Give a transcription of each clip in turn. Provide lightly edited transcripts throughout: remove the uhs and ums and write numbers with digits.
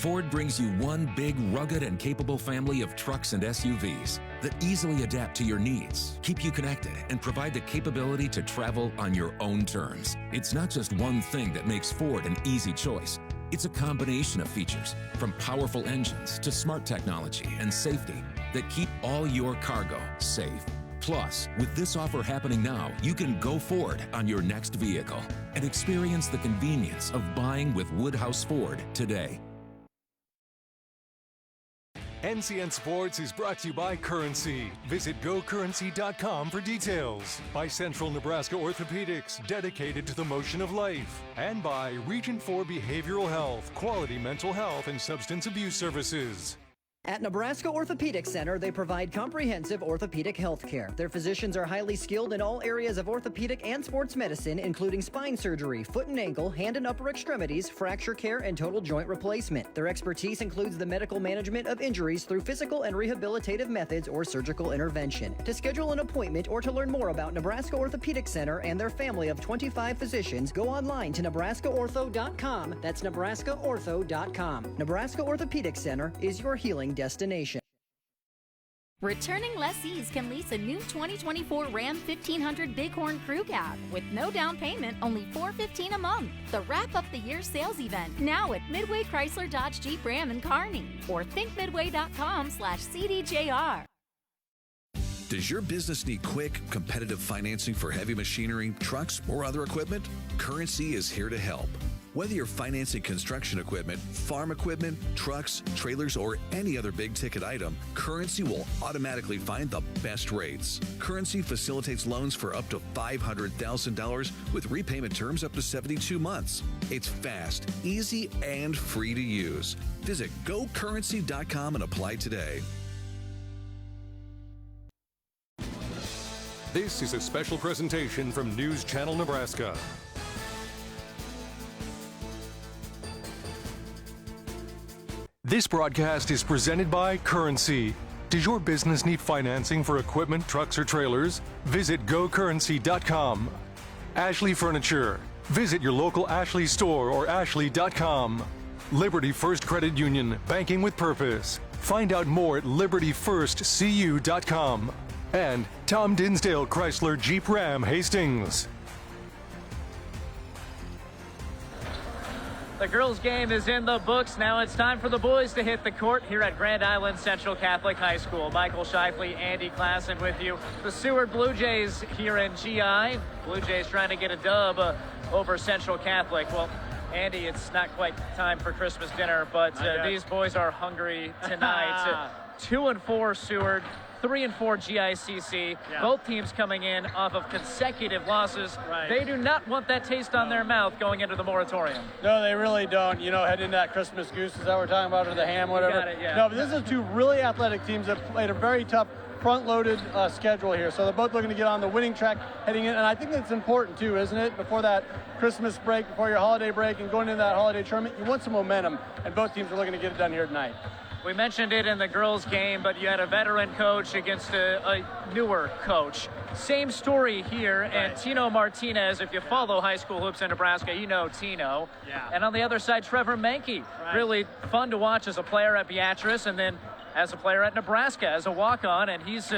Ford brings you one big, rugged, and capable family of trucks and SUVs that easily adapt to your needs, keep you connected, and provide the capability to travel on your own terms. It's not just one thing that makes Ford an easy choice. It's a combination of features, from powerful engines to smart technology and safety, that keep all your cargo safe. Plus, with this offer happening now, you can go Ford on your next vehicle and experience the convenience of buying with Woodhouse Ford today. NCN Sports is brought to you by Currency. Visit GoCurrency.com for details. By Central Nebraska Orthopedics, dedicated to the motion of life. And by Region 4 Behavioral Health, quality mental health and substance abuse services. At Nebraska Orthopedic Center, they provide comprehensive orthopedic health care. Their physicians are highly skilled in all areas of orthopedic and sports medicine, including spine surgery, foot and ankle, hand and upper extremities, fracture care, and total joint replacement. Their expertise includes the medical management of injuries through physical and rehabilitative methods or surgical intervention. To schedule an appointment or to learn more about Nebraska Orthopedic Center and their family of 25 physicians, go online to nebraskaortho.com. That's nebraskaortho.com. Nebraska Orthopedic Center is your healing destination. Returning lessees can lease a new 2024 Ram 1500 Bighorn Crew Cab with no down payment, only $415 a month. The Wrap Up the Year sales event now at Midway Chrysler Dodge Jeep Ram in Kearney or thinkmidway.com/CDJR. Does your business need quick, competitive financing for heavy machinery, trucks, or other equipment? Currency is here to help. Whether you're financing construction equipment, farm equipment, trucks, trailers, or any other big-ticket item, Currency will automatically find the best rates. Currency facilitates loans for up to $500,000 with repayment terms up to 72 months. It's fast, easy, and free to use. Visit GoCurrency.com and apply today. This is a special presentation from News Channel Nebraska. This broadcast is presented by Currency. Does your business need financing for equipment, trucks, or trailers? Visit GoCurrency.com. Ashley Furniture. Visit your local Ashley store or ashley.com. Liberty First Credit Union, banking with purpose. Find out more at libertyfirstcu.com. And Tom Dinsdale Chrysler Jeep Ram Hastings. The girls' game is in the books. Now it's time for the boys to hit the court here at Grand Island Central Catholic High School. Michael Shifley, Andy Klassen with you. The Seward Blue Jays here in GI. Blue Jays trying to get a dub over Central Catholic. Well, Andy, it's not quite time for Christmas dinner, but these boys are hungry tonight. 2-4 Seward. 3-4 GICC. Yeah. Both teams coming in off of consecutive losses. Right. They do not want that taste on their mouth going into the moratorium. No, they really don't. You know, heading into that Christmas goose, is that what we're talking about, or the ham, whatever? Got it, yeah. No, but this is two really athletic teams that played a very tough front-loaded schedule here. So they're both looking to get on the winning track heading in. And I think that's important, too, isn't it? Before that Christmas break, before your holiday break, and going into that holiday tournament, you want some momentum. And both teams are looking to get it done here tonight. We mentioned it in the girls' game, but you had a veteran coach against a newer coach. Same story here, right. And Tino Martinez, if you follow high school hoops in Nebraska, you know Tino. Yeah. And on the other side, Trevor Menke. Right. Really fun to watch as a player at Beatrice, and then as a player at Nebraska as a walk-on, and he's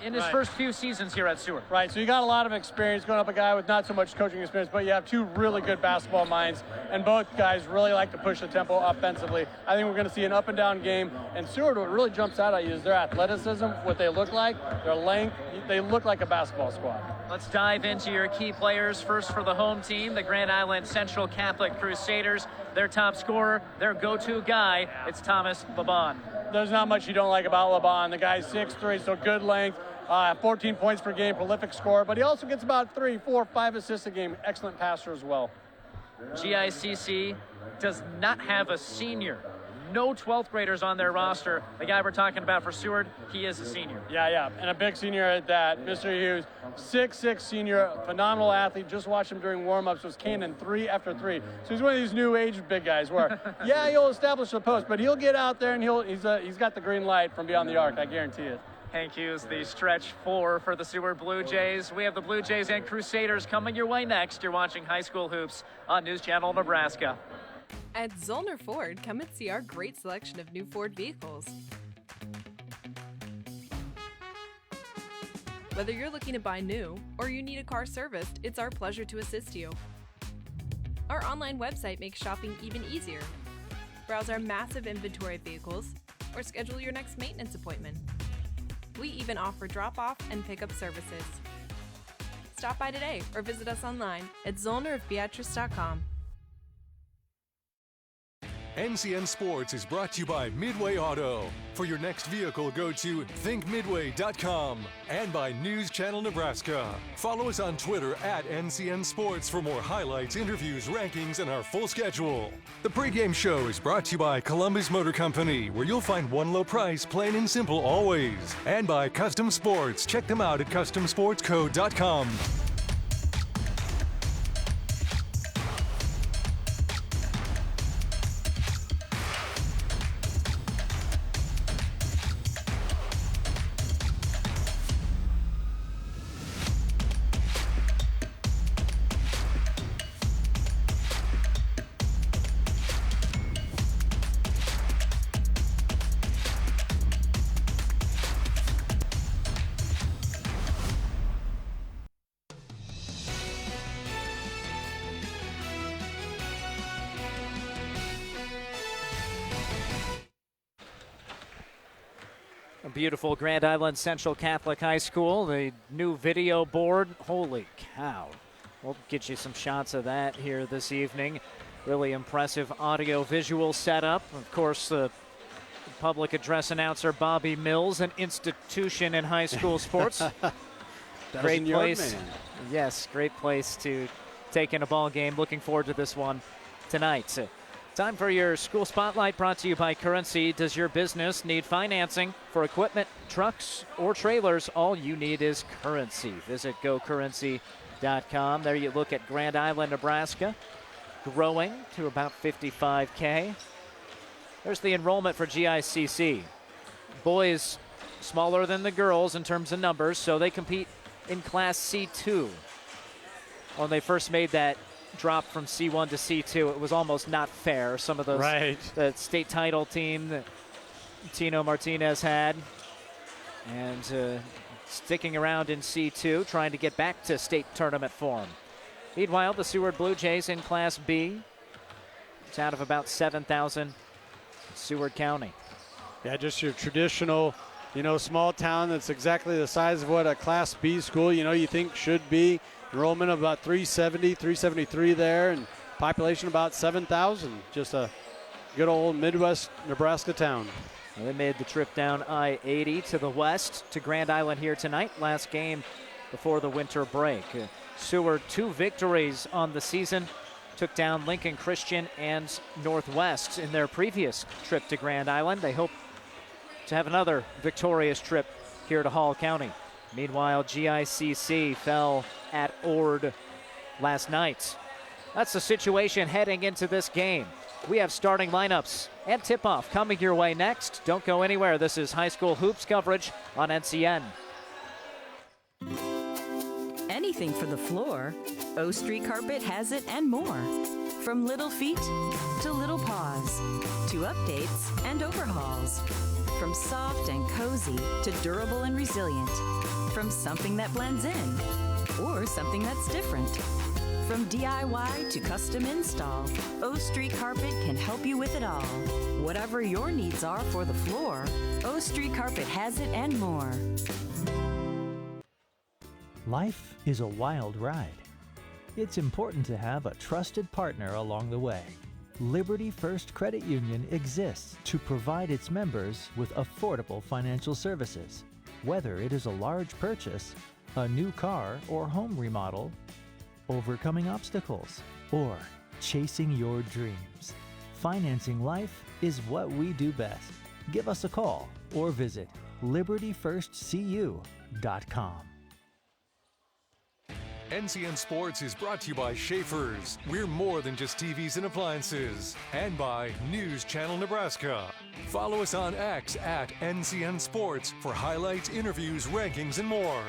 in his first few seasons here at Seward. Right, so you got a lot of experience going up a guy with not so much coaching experience, but you have two really good basketball minds, and both guys really like to push the tempo offensively. I think we're going to see an up-and-down game, and Seward, what really jumps out at you is their athleticism, what they look like, their length. They look like a basketball squad. Let's dive into your key players. First for the home team, the Grand Island Central Catholic Crusaders. Their top scorer, their go-to guy, it's Thomas Laban. There's not much you don't like about Laban. The guy's 6'3", so good length, 14 points per game, prolific scorer, but he also gets about 3, 4, 5 assists a game. Excellent passer as well. GICC does not have a senior. No 12th graders on their roster. The guy we're talking about for Seward, he is a senior. Yeah, and a big senior at that. Mr. Hughes, 6'6" senior, phenomenal athlete. Just watched him during warm-ups, was cannon 3 after 3. So he's one of these new age big guys where, he'll establish the post, but he'll get out there and he's got the green light from beyond the arc, I guarantee it. Hank Hughes, the stretch 4 for the Seward Blue Jays. We have the Blue Jays and Crusaders coming your way next. You're watching High School Hoops on News Channel Nebraska. At Zollner Ford, come and see our great selection of new Ford vehicles. Whether you're looking to buy new or you need a car serviced, it's our pleasure to assist you. Our online website makes shopping even easier. Browse our massive inventory of vehicles or schedule your next maintenance appointment. We even offer drop-off and pickup services. Stop by today or visit us online at zollnerofbeatrice.com. NCN Sports is brought to you by Midway Auto. For your next vehicle, go to thinkmidway.com and by News Channel Nebraska. Follow us on Twitter at NCN Sports for more highlights, interviews, rankings, and our full schedule. The pregame show is brought to you by Columbus Motor Company, where you'll find one low price, plain and simple always. And by Custom Sports. Check them out at customsportsco.com. Beautiful Grand Island Central Catholic High School. The new video board. Holy cow. We'll get you some shots of that here this evening. Really impressive audio-visual setup. Of course, the public address announcer Bobby Mills, an institution in high school sports. Great place. Yes, great place to take in a ball game. Looking forward to this one tonight. Time for your school spotlight, brought to you by Currency. Does your business need financing for equipment, trucks, or trailers? All you need is Currency. Visit gocurrency.com. There you look at Grand Island, Nebraska, growing to about 55K. There's the enrollment for GICC. Boys smaller than the girls in terms of numbers, so they compete in Class C2. When they first made that drop from C1 to C2, it was almost not fair. Some of those, the state title team that Tino Martinez had, and sticking around in C2, trying to get back to state tournament form. Meanwhile, the Seward Blue Jays in Class B. It's out of about 7,000 in Seward County. Yeah, just your traditional, small town that's exactly the size of what a Class B school, you think should be. Enrollment of about 370, 373 there, and population about 7,000. Just a good old Midwest Nebraska town. Well, they made the trip down I-80 to the west to Grand Island here tonight. Last game before the winter break. Seward, 2 victories on the season. Took down Lincoln Christian and Northwest in their previous trip to Grand Island. They hope to have another victorious trip here to Hall County. Meanwhile, GICC fell at Ord last night. That's the situation heading into this game. We have starting lineups and tip-off coming your way next. Don't go anywhere. This is high school hoops coverage on NCN. Anything for the floor, O Street Carpet has it and more. From little feet to little paws, to updates and overhauls. From soft and cozy to durable and resilient. From something that blends in or something that's different. From DIY to custom install, O Street Carpet can help you with it all. Whatever your needs are for the floor, O Street Carpet has it and more. Life is a wild ride. It's important to have a trusted partner along the way. Liberty First Credit Union exists to provide its members with affordable financial services. Whether it is a large purchase, a new car or home remodel, overcoming obstacles, or chasing your dreams. Financing life is what we do best. Give us a call or visit libertyfirstcu.com. NCN Sports is brought to you by Schaefer's. We're more than just TVs and appliances. And by News Channel Nebraska. Follow us on X at NCN Sports for highlights, interviews, rankings, and more.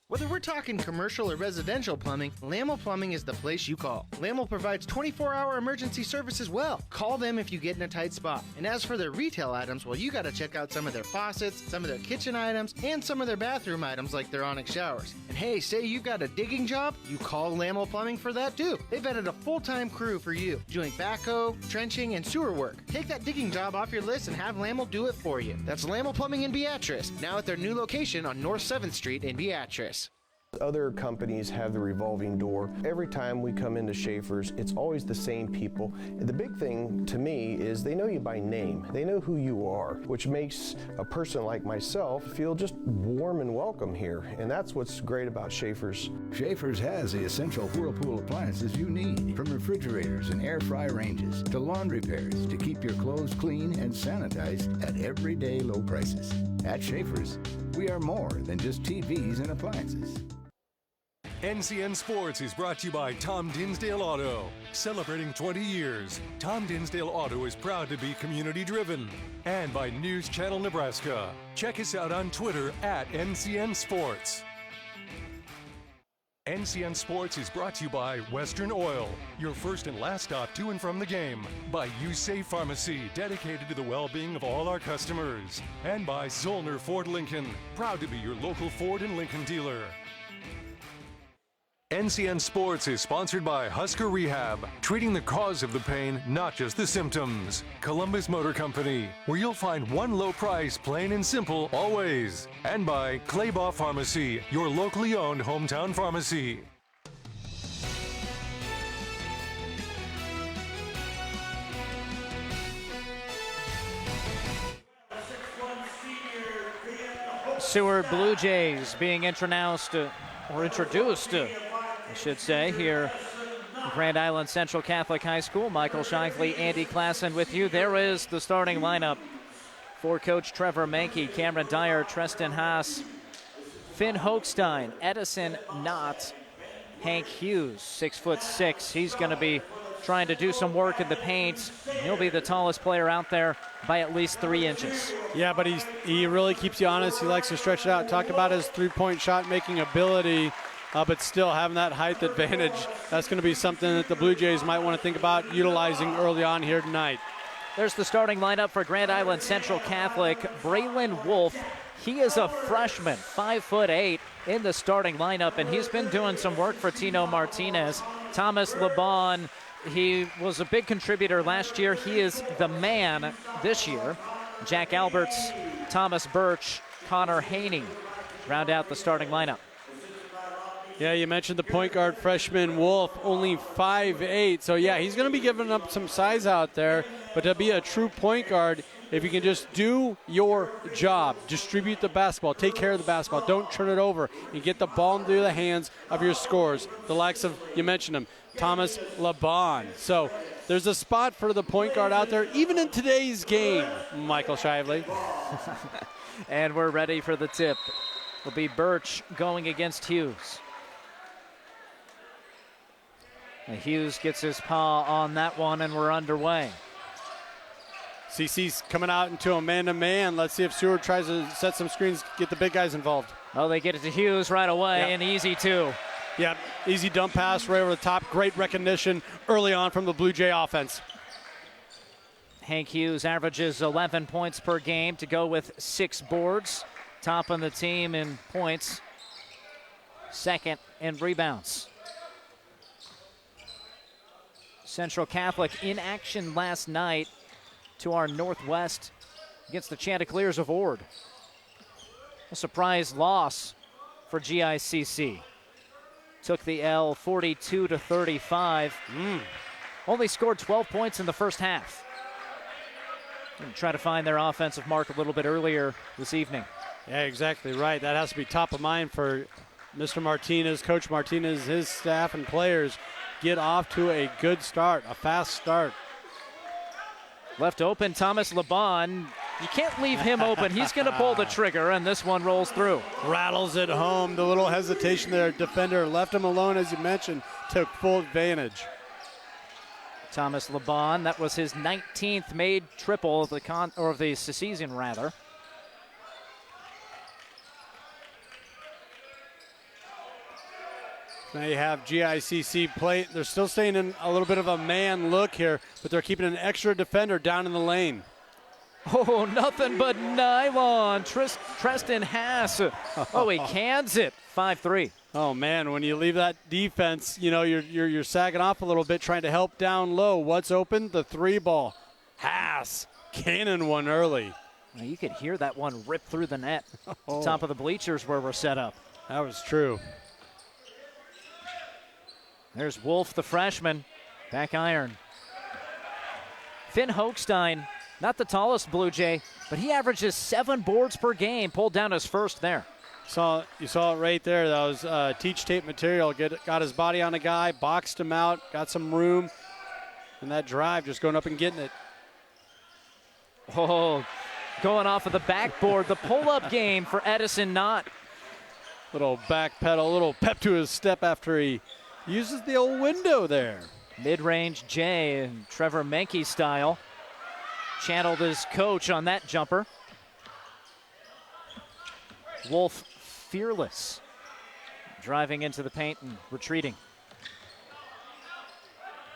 Whether we're talking commercial or residential plumbing, Lamel Plumbing is the place you call. Lamel provides 24-hour emergency service as well. Call them if you get in a tight spot. And as for their retail items, well, you got to check out some of their faucets, some of their kitchen items, and some of their bathroom items like their Onyx showers. And hey, say you've got a digging job, you call Lamel Plumbing for that too. They've added a full-time crew for you, doing backhoe, trenching, and sewer work. Take that digging job off your list and have Lamel do it for you. That's Lamel Plumbing in Beatrice, now at their new location on North 7th Street in Beatrice. Other companies have the revolving door. Every time we come into Schaefer's, it's always the same people. The big thing to me is they know you by name. They know who you are, which makes a person like myself feel just warm and welcome here. And that's what's great about Schaefer's. Schaefer's has the essential Whirlpool appliances you need, from refrigerators and air fry ranges to laundry pairs to keep your clothes clean and sanitized at everyday low prices. At Schaefer's, we are more than just TVs and appliances. NCN Sports is brought to you by Tom Dinsdale Auto. Celebrating 20 years, Tom Dinsdale Auto is proud to be community-driven. And by News Channel Nebraska. Check us out on Twitter at NCN Sports. NCN Sports is brought to you by Western Oil, your first and last stop to and from the game. By USAFE Pharmacy, dedicated to the well-being of all our customers. And by Zollner Ford Lincoln, proud to be your local Ford and Lincoln dealer. NCN Sports is sponsored by Husker Rehab, treating the cause of the pain, not just the symptoms. Columbus Motor Company, where you'll find one low price, plain and simple, always. And by Claybaugh Pharmacy, your locally owned hometown pharmacy. Seward Blue Jays being introduced, I should say, here at Grand Island Central Catholic High School. Michael Shifley, Andy Klassen with you. There is the starting lineup for Coach Trevor Mankey, Cameron Dyer, Treston Haas, Finn Hochstein, Edison Knott, Hank Hughes, 6'6". He's going to be trying to do some work in the paint. He'll be the tallest player out there by at least 3 inches. Yeah, but he really keeps you honest. He likes to stretch it out. Talked about his three-point shot-making ability. But still having that height advantage, that's going to be something that the Blue Jays might want to think about utilizing early on here tonight. There's the starting lineup for Grand Island Central Catholic. Braylon Wolf, he is a freshman, 5'8", in the starting lineup, and he's been doing some work for Tino Martinez. Thomas LeBon, he was a big contributor last year. He is the man this year. Jack Alberts, Thomas Birch, Connor Haney round out the starting lineup. Yeah, you mentioned the point guard freshman Wolf, only 5'8". So, yeah, he's going to be giving up some size out there. But to be a true point guard, if you can just do your job, distribute the basketball, take care of the basketball, don't turn it over, and get the ball into the hands of your scorers, the likes of, you mentioned him, Thomas LeBon. So there's a spot for the point guard out there, even in today's game, Michael Shively. And we're ready for the tip. It'll be Birch going against Hughes. And Hughes gets his paw on that one, and we're underway. CC's coming out into a man-to-man. Let's see if Seward tries to set some screens, get the big guys involved. Oh, they get it to Hughes right away, Yep. and easy too. Yeah, easy dump pass right over the top. Great recognition early on from the Blue Jay offense. Hank Hughes averages 11 points per game to go with 6 boards. Top on the team in points, second in rebounds. Central Catholic in action last night to our northwest against the Chanticleers of Ord. A surprise loss for GICC. Took the L 42-35. Only scored 12 points in the first half. And try to find their offensive mark a little bit earlier this evening. Yeah, exactly right. That has to be top of mind for Mr. Martinez, Coach Martinez, his staff and players. Get off to a good start, a fast start. Left open, Thomas LeBon. You can't leave him open. He's going to pull the trigger, and this one rolls through. Rattles it home. The little hesitation there. Defender left him alone, as you mentioned, took full advantage. Thomas LeBon, that was his 19th made triple of the season rather. Now you have GICC play. They're still staying in a little bit of a man look here, but they're keeping an extra defender down in the lane. Oh, nothing but nylon. Treston Haas. Oh, he cans it. 5-3. Oh man, when you leave that defense, you know you're sagging off a little bit, trying to help down low. What's open? The 3 ball. Haas cannon one early. Now you could hear that one rip through the net. Top of the bleachers where we're set up. That was true. There's Wolf, the freshman, back iron. Finn Hochstein, not the tallest Blue Jay, but he averages 7 boards per game, pulled down his first there. You saw it right there. That was teach tape material. Got his body on a guy, boxed him out, got some room, and that drive just going up and getting it. Oh, going off of the backboard, the pull-up game for Edison Knott. Little back pedal, little pep to his step after he uses the old window there. Mid-range J in Trevor Menke style. Channeled his coach on that jumper. Wolf fearless. Driving into the paint and retreating.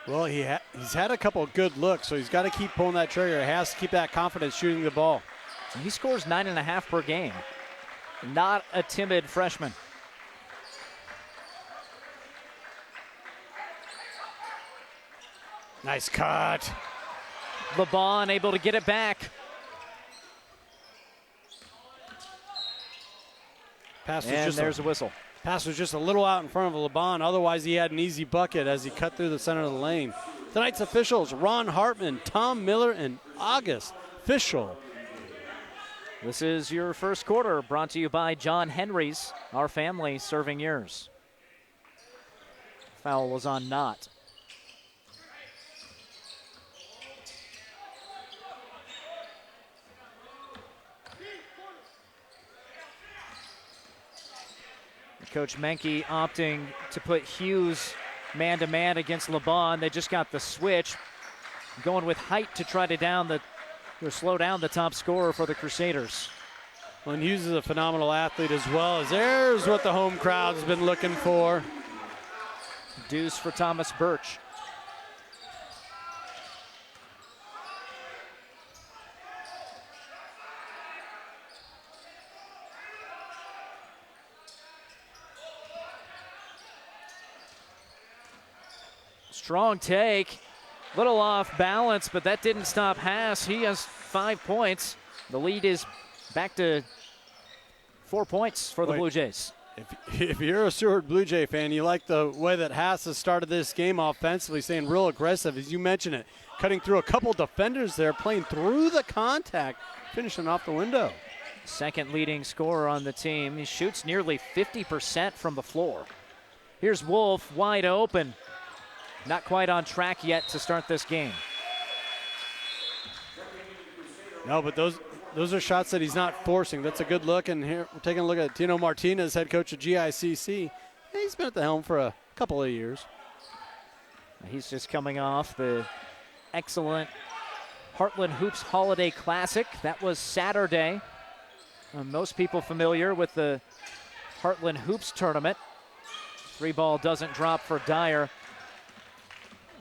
Well, he's had a couple of good looks, so he's got to keep pulling that trigger. He has to keep that confidence shooting the ball. He scores 9.5 per game. Not a timid freshman. Nice cut. LeBon able to get it back. And there's a whistle. Pass was just a little out in front of LeBon. Otherwise, he had an easy bucket as he cut through the center of the lane. Tonight's officials, Ron Hartman, Tom Miller, and August Fischel. This is your first quarter, brought to you by John Henry's, our family serving yours. Foul was on Knott. Coach Menke opting to put Hughes man-to-man against LeBon. They just got the switch, going with height to try to slow down the top scorer for the Crusaders. Well, and Hughes is a phenomenal athlete as well. As there's what the home crowd's been looking for. Deuce for Thomas Birch. Strong take, little off balance, but that didn't stop Haas. He has 5 points. The lead is back to 4 points for the Blue Jays. If you're a Seward Blue Jay fan, you like the way that Haas has started this game offensively, staying real aggressive, as you mentioned it, cutting through a couple defenders there, playing through the contact, finishing off the window. Second leading scorer on the team. He shoots nearly 50% from the floor. Here's Wolf, wide open. Not quite on track yet to start this game. No, but those are shots that he's not forcing. That's a good look. And here we're taking a look at Tino Martinez, head coach of GICC. He's been at the helm for a couple of years. He's just coming off the excellent Heartland Hoops Holiday Classic. That was Saturday. Most people familiar with the Heartland Hoops tournament. 3-ball doesn't drop for Dyer.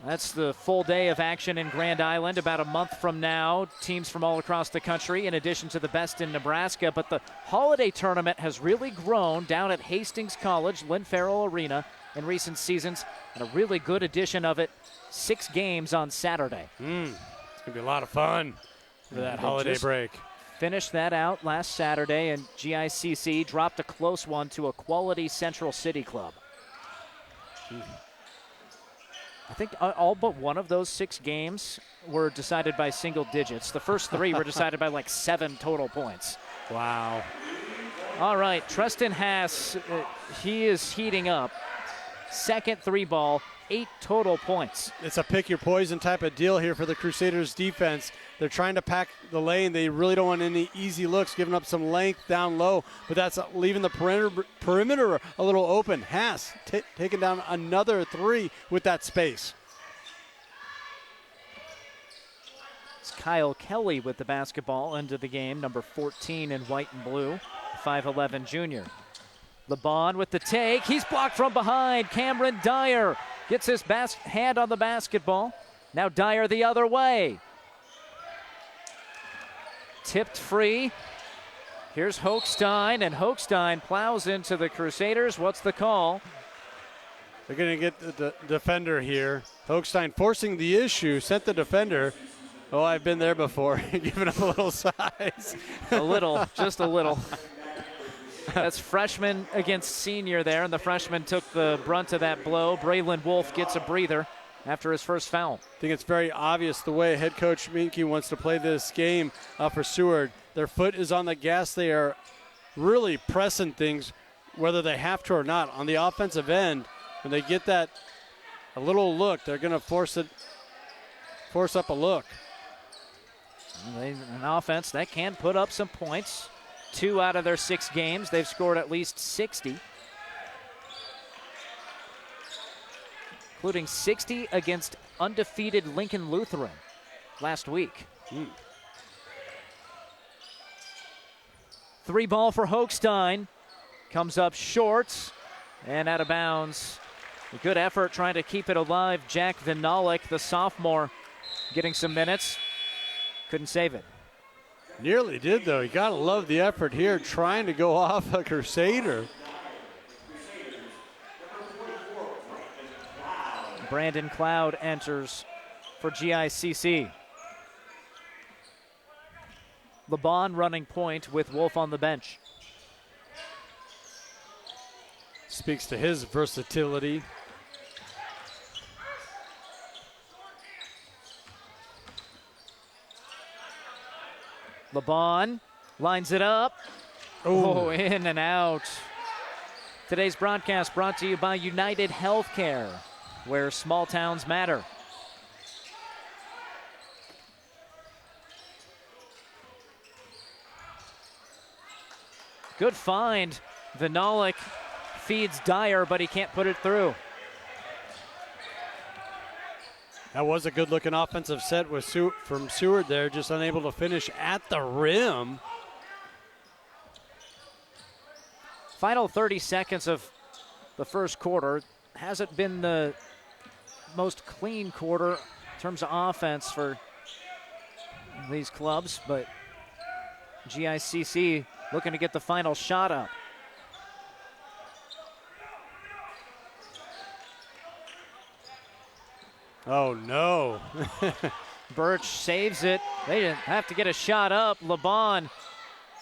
That's the full day of action in Grand Island about a month from now. Teams from all across the country, in addition to the best in Nebraska. But the holiday tournament has really grown down at Hastings College, Lynn Farrell Arena, in recent seasons. And a really good edition of it. 6 games on Saturday. It's going to be a lot of fun for that holiday break. Finished that out last Saturday, and GICC dropped a close one to a quality Central City club. I think all but one of those 6 games were decided by single digits. The first 3 were decided by like 7 total points. Wow. All right, Treston Haas, he is heating up. Second 3-ball, 8 total points. It's a pick your poison type of deal here for the Crusaders defense. They're trying to pack the lane. They really don't want any easy looks, giving up some length down low, but that's leaving the perimeter a little open. Haas taking down another 3 with that space. It's Kyle Kelly with the basketball into the game, number 14 in white and blue, 5'11" junior. LeBon with the take. He's blocked from behind. Cameron Dyer gets his hand on the basketball. Now Dyer the other way. Tipped free. Here's Hochstein, and Hochstein plows into the Crusaders. What's the call? They're going to get the defender here. Hochstein forcing the issue, sent the defender. Oh, I've been there before, giving him a little size. A little, just a little. That's freshman against senior there, and the freshman took the brunt of that blow. Braylon Wolf gets a breather after his first foul. I think it's very obvious the way head coach Minke wants to play this game for Seward. Their foot is on the gas. They are really pressing things, whether they have to or not. On the offensive end, when they get that a little look, they're going to force up a look. An offense that can put up some points. 2 out of their 6 games, they've scored at least 60. Including 60 against undefeated Lincoln Lutheran last week. 3 ball for Hochstein. Comes up short and out of bounds. A good effort trying to keep it alive. Jack Vinalik, the sophomore, getting some minutes. Couldn't save it. Nearly did, though. You got to love the effort here, trying to go off a Crusader. Brandon Cloud enters for GICC. LeBon running point with Wolf on the bench. Speaks to his versatility. LeBon lines it up. Oh, in and out. Today's broadcast brought to you by United Healthcare, where small towns matter. Good find. Vinalik feeds Dyer, but he can't put it through. That was a good-looking offensive set from Seward there, just unable to finish at the rim. Final 30 seconds of the first quarter. Hasn't been the most clean quarter in terms of offense for these clubs, but GICC looking to get the final shot up. Oh, no. Birch saves it. They didn't have to get a shot up. LeBon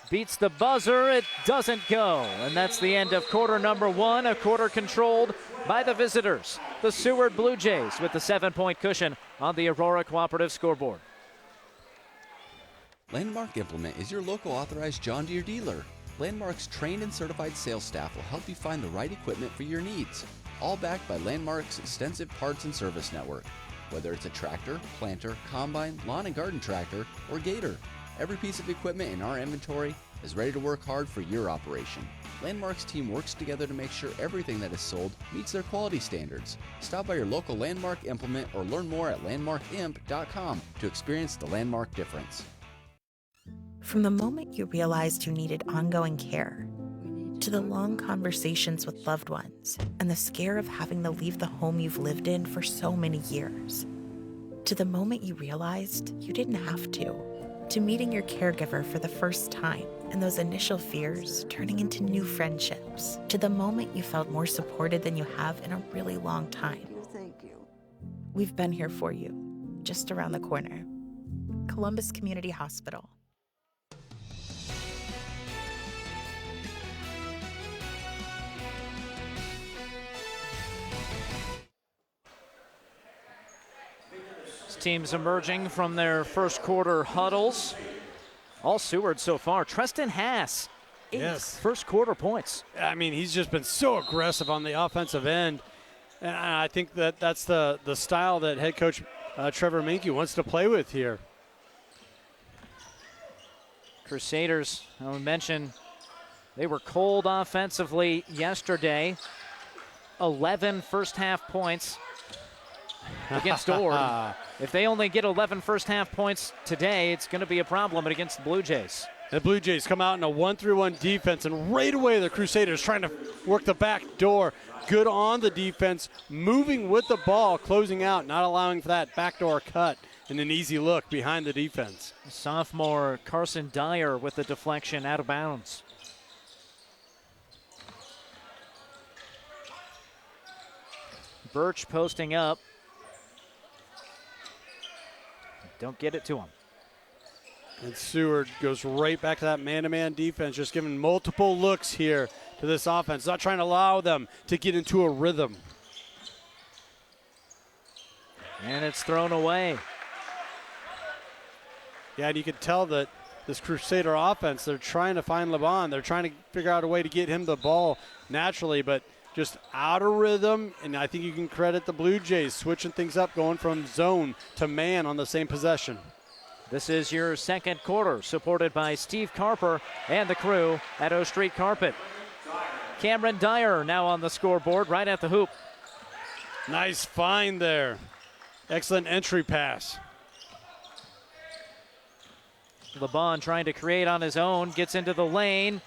beats the buzzer. It doesn't go. And that's the end of quarter number 1, a quarter controlled by the visitors. The Seward Blue Jays with the 7-point cushion on the Aurora Cooperative scoreboard. Landmark Implement is your local authorized John Deere dealer. Landmark's trained and certified sales staff will help you find the right equipment for your needs. All backed by Landmark's extensive parts and service network. Whether it's a tractor, planter, combine, lawn and garden tractor, or gator, every piece of equipment in our inventory is ready to work hard for your operation. Landmark's team works together to make sure everything that is sold meets their quality standards. Stop by your local Landmark Implement or learn more at landmarkimp.com to experience the Landmark difference. From the moment you realized you needed ongoing care, to the long conversations with loved ones and the scare of having to leave the home you've lived in for so many years, to the moment you realized you didn't have to meeting your caregiver for the first time and those initial fears turning into new friendships, to the moment you felt more supported than you have in a really long time. Thank you. We've been here for you, just around the corner. Columbus Community Hospital. Teams emerging from their first quarter huddles. All Seward so far. Treston Haas, 8 first quarter points. I mean, he's just been so aggressive on the offensive end. And I think that's the style that head coach Trevor Minke wants to play with here. Crusaders, we mentioned, they were cold offensively yesterday. 11 first half points against Ord. If they only get 11 first half points today, it's going to be a problem against the Blue Jays. The Blue Jays come out in a 1-3-1 defense, and right away the Crusaders trying to work the back door. Good on the defense, moving with the ball, closing out, not allowing for that backdoor cut, and an easy look behind the defense. Sophomore Carson Dyer with the deflection out of bounds. Birch posting up. Don't get it to him. And Seward goes right back to that man-to-man defense, just giving multiple looks here to this offense, not trying to allow them to get into a rhythm. And it's thrown away. Yeah, and you can tell that this Crusader offense, they're trying to find LeBon. They're trying to figure out a way to get him the ball naturally, but just out of rhythm. And I think you can credit the Blue Jays switching things up, going from zone to man on the same possession. This is your second quarter, supported by Steve Carper and the crew at O Street Carpet. Cameron Dyer now on the scoreboard, right at the hoop. Nice find there. Excellent entry pass. LeBon trying to create on his own, gets into the lane.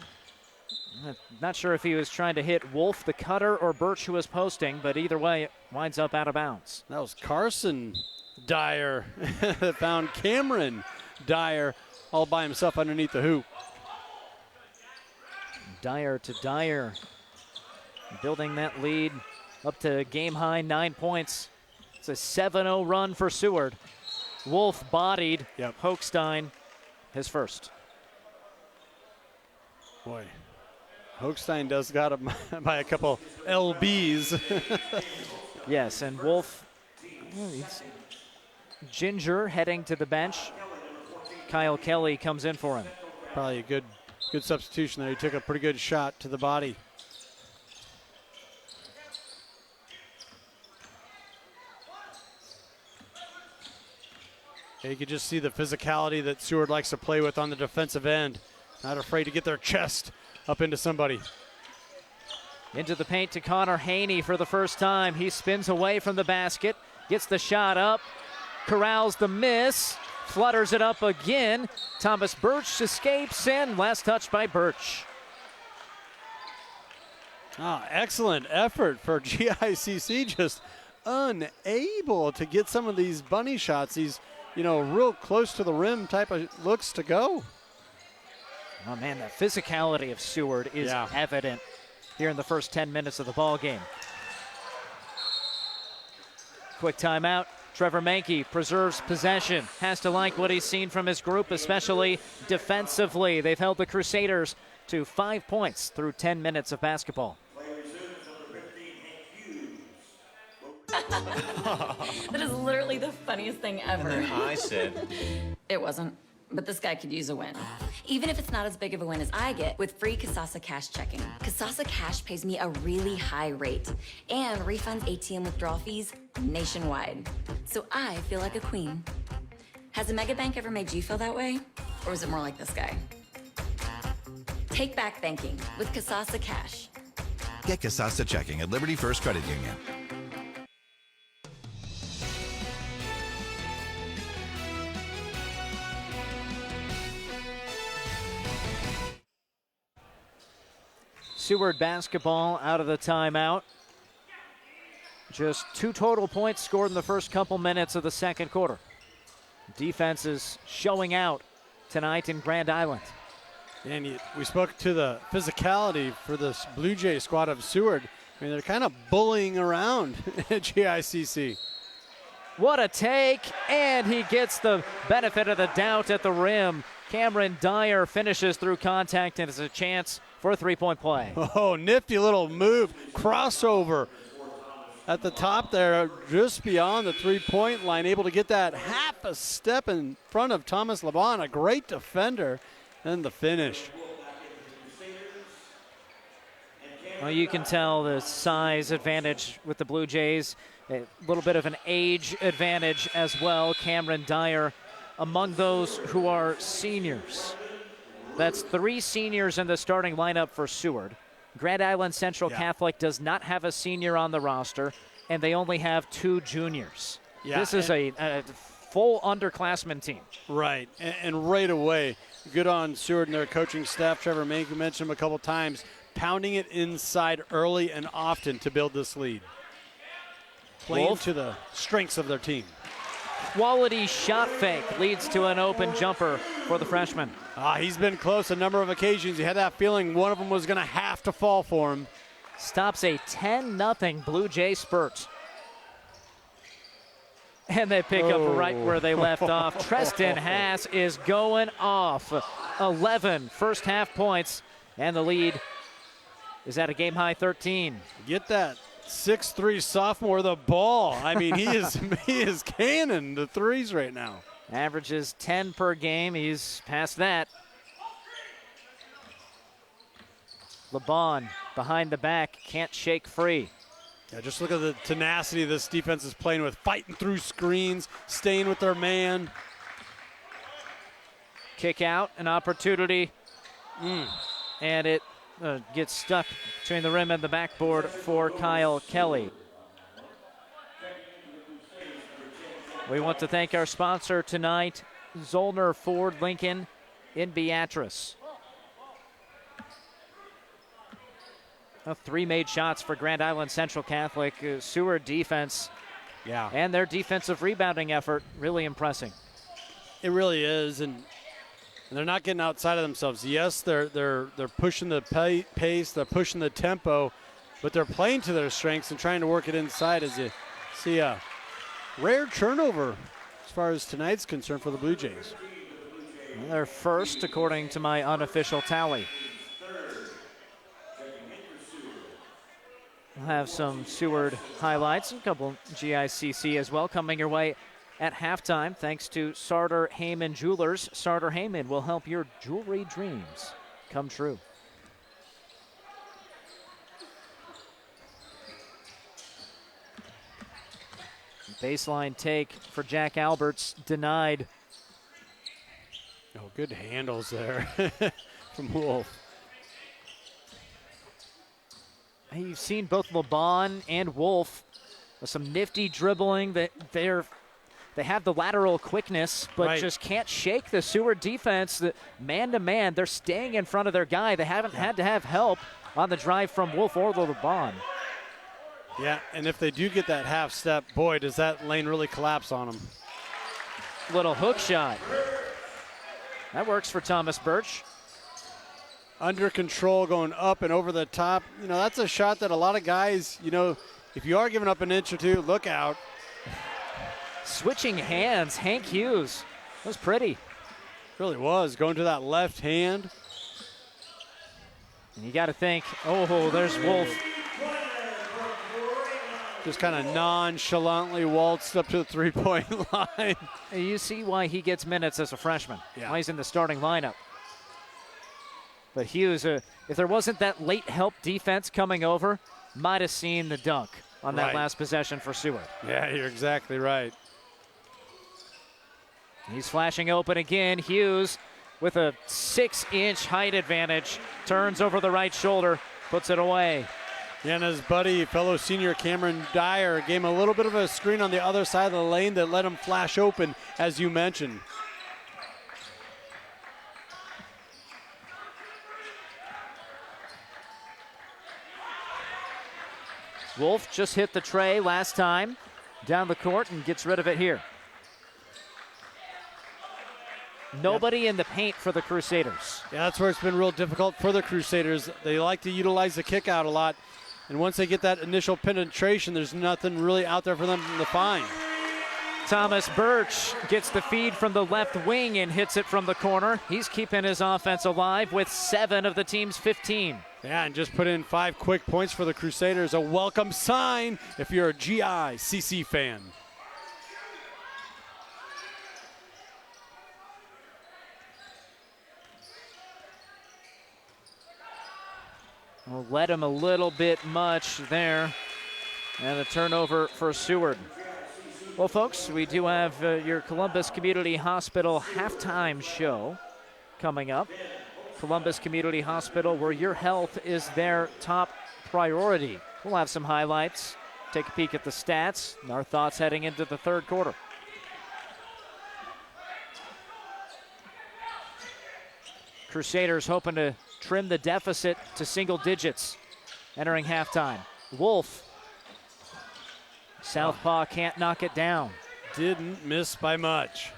Not sure if he was trying to hit Wolf, the cutter, or Birch, who was posting, but either way, it winds up out of bounds. That was Carson Dyer that found Cameron Dyer all by himself underneath the hoop. Dyer to Dyer, building that lead up to game-high 9 points. It's a 7-0 run for Seward. Wolf bodied. Yep. Hochstein, his first. Boy, Hochstein does got him by a couple LBs. Yes, and Wolf, he's Ginger heading to the bench. Kyle Kelly comes in for him. Probably a good substitution there. He took a pretty good shot to the body. Yeah, you could just see the physicality that Seward likes to play with on the defensive end. Not afraid to get their chest up into somebody. Into the paint to Connor Haney for the first time. He spins away from the basket, gets the shot up, corrals the miss, flutters it up again. Thomas Birch escapes, and last touch by Birch. Excellent effort for GICC, just unable to get some of these bunny shots, these, real close to the rim type of looks to go. Oh man, the physicality of Seward is evident here in the first 10 minutes of the ball game. Quick timeout. Trevor Mankey preserves possession. Has to like what he's seen from his group, especially defensively. They've held the Crusaders to 5 points through 10 minutes of basketball. That is literally the funniest thing ever. And then I said, it wasn't. But this guy could use a win. Even if it's not as big of a win as I get with free Kasasa Cash checking. Kasasa Cash pays me a really high rate and refunds ATM withdrawal fees nationwide. So I feel like a queen. Has a mega bank ever made you feel that way? Or is it more like this guy? Take back banking with Kasasa Cash. Get Kasasa checking at Liberty First Credit Union. Seward basketball out of the timeout. Just 2 total points scored in the first couple minutes of the second quarter. Defense is showing out tonight in Grand Island. And we spoke to the physicality for this Blue Jay squad of Seward. I mean, they're kind of bullying around at GICC. What a take, and he gets the benefit of the doubt at the rim. Cameron Dyer finishes through contact, and it's a chance for a three-point play. Oh, nifty little move. Crossover at the top there, just beyond the three-point line, able to get that half a step in front of Thomas LeBon, a great defender, and the finish. Well, you can tell the size advantage with the Blue Jays, a little bit of an age advantage as well. Cameron Dyer among those who are seniors. That's 3 seniors in the starting lineup for Seward. Grand Island Central Catholic does not have a senior on the roster, and they only have 2 juniors. Yeah, this is a full underclassmen team. Right, and right away, good on Seward and their coaching staff. Trevor Mank, you mentioned him a couple times, pounding it inside early and often to build this lead. Playing to the strengths of their team. Quality shot fake leads to an open jumper for the freshman. He's been close a number of occasions. You had that feeling one of them was going to have to fall for him. Stops a 10-0 Blue Jay spurt. And they pick up right where they left off. Treston Haas is going off. 11 first half points, and the lead is at a game-high 13. Get that 6'3" sophomore the ball. I mean, he is cannon the threes right now. Averages 10 per game. He's past that. LeBon behind the back, can't shake free. Yeah, just look at the tenacity this defense is playing with, fighting through screens, staying with their man. Kick out, an opportunity. And it gets stuck between the rim and the backboard for Kyle Kelly. We want to thank our sponsor tonight, Zollner Ford Lincoln in Beatrice. 3 made shots for Grand Island Central Catholic. Seward defense, and their defensive rebounding effort really impressing. It really is, and they're not getting outside of themselves. Yes, they're pushing the pace, they're pushing the tempo, but they're playing to their strengths and trying to work it inside. As you see a rare turnover as far as tonight's concerned for the Blue Jays. They're first, according to my unofficial tally. We'll have some Seward highlights, a couple GICC as well coming your way at halftime, thanks to Sartor Heyman Jewelers. Sartor Heyman will help your jewelry dreams come true. Baseline take for Jack Alberts, denied. Oh, good handles there from Wolf. You've seen both LeBon and Wolf with some nifty dribbling. That they have the lateral quickness, but just can't shake the Seward defense. The man-to-man, they're staying in front of their guy. They haven't had to have help on the drive from Wolf or LeBon. Yeah, and if they do get that half step, boy, does that lane really collapse on them. Little hook shot. That works for Thomas Birch. Under control, going up and over the top. You know, that's a shot that a lot of guys, you know, if you are giving up an inch or two, look out. Switching hands, Hank Hughes. That was pretty. Really was, going to that left hand. And you got to think, oh, there's Wolf. Just kind of nonchalantly waltzed up to the three-point line. You see why he gets minutes as a freshman. Why he's in the starting lineup. But Hughes, if there wasn't that late help defense coming over, might have seen the dunk on that last possession for Seward. Yeah, you're exactly right. He's flashing open again. Hughes with a 6-inch height advantage. Turns over the right shoulder, puts it away. Yeah, and his buddy, fellow senior Cameron Dyer, gave him a little bit of a screen on the other side of the lane that let him flash open, as you mentioned. Wolf just hit the tray last time down the court and gets rid of it here. Nobody in the paint for the Crusaders. Yeah, that's where it's been real difficult for the Crusaders. They like to utilize the kick out a lot. And once they get that initial penetration, there's nothing really out there for them to find. Thomas Birch gets the feed from the left wing and hits it from the corner. He's keeping his offense alive with 7 of the team's 15. Yeah, and just put in 5 quick points for the Crusaders. A welcome sign if you're a GICC fan. Well, led him a little bit much there. And a turnover for Seward. Well, folks, we do have your Columbus Community Hospital halftime show coming up. Columbus Community Hospital, where your health is their top priority. We'll have some highlights, take a peek at the stats, and our thoughts heading into the third quarter. Crusaders hoping to trim the deficit to single digits entering halftime. Wolf. Southpaw can't knock it down. Didn't miss by much.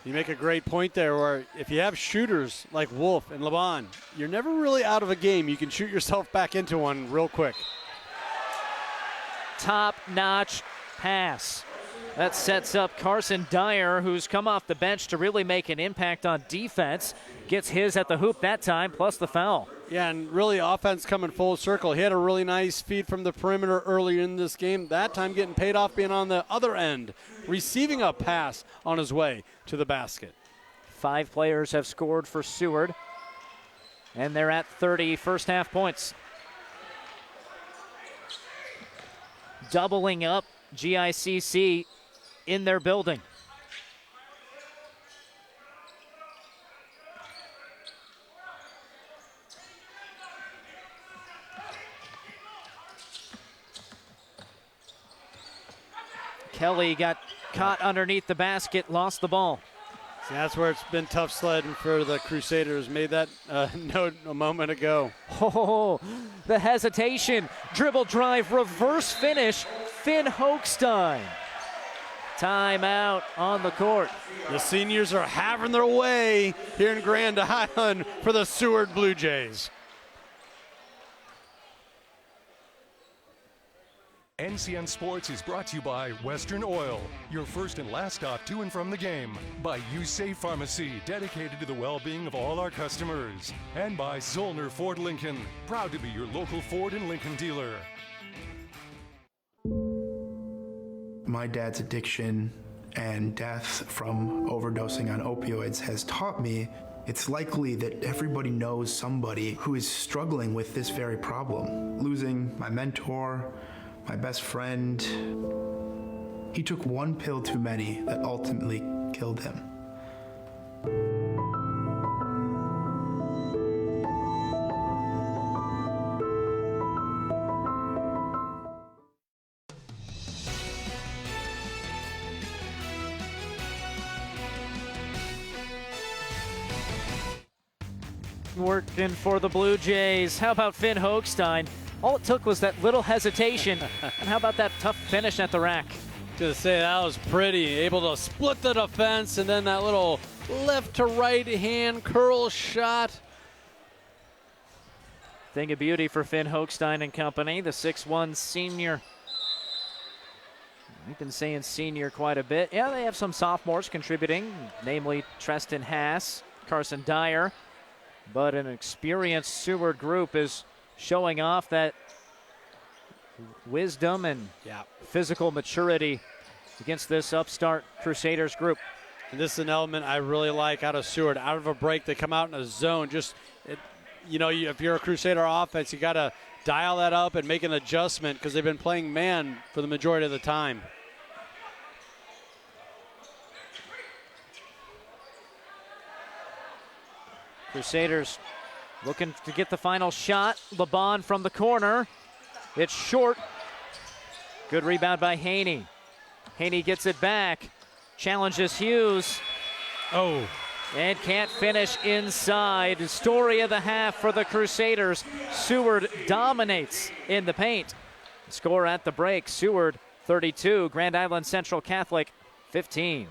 You make a great point there where if you have shooters like Wolf and Laban, you're never really out of a game. You can shoot yourself back into one real quick. Top-notch pass. That sets up Carson Dyer, who's come off the bench to really make an impact on defense. Gets his at the hoop that time, plus the foul. Yeah, and really offense coming full circle. He had a really nice feed from the perimeter earlier in this game. That time getting paid off being on the other end, receiving a pass on his way to the basket. 5 players have scored for Seward, and they're at 30 first half points. Doubling up GICC in their building. Kelly got caught underneath the basket, lost the ball. See, that's where it's been tough sledding for the Crusaders. Made that note a moment ago. Oh, the hesitation. Dribble drive, reverse finish. Finn Hochstein. Timeout on the court. The seniors are having their way here in Grand Island for the Seward Blue Jays. NCN Sports is brought to you by Western Oil, your first and last stop to and from the game. By USafe Pharmacy, dedicated to the well-being of all our customers. And by Zollner Ford Lincoln, proud to be your local Ford and Lincoln dealer. My dad's addiction and death from overdosing on opioids has taught me it's likely that everybody knows somebody who is struggling with this very problem. Losing my mentor, my best friend, he took one pill too many that ultimately killed him. Working for the Blue Jays. How about Finn Hochstein? All it took was that little hesitation. And how about that tough finish at the rack? Gonna say that was pretty. Able to split the defense and then that little left to right hand curl shot. Thing of beauty for Finn Hochstein and company, the 6'1 senior. We've been saying senior quite a bit. Yeah, they have some sophomores contributing, namely Treston Haas, Carson Dyer. But an experienced Seward group is showing off that wisdom and physical maturity against this upstart Crusaders group. And this is an element I really like out of Seward. Out of a break, they come out in a zone. If you're a Crusader offense, you got to dial that up and make an adjustment because they've been playing man for the majority of the time. Crusaders looking to get the final shot. Laban from the corner. It's short. Good rebound by Haney. Haney gets it back. Challenges Hughes. Oh. And can't finish inside. Story of the half for the Crusaders. Seward dominates in the paint. Score at the break. Seward 32. Grand Island Central Catholic 15.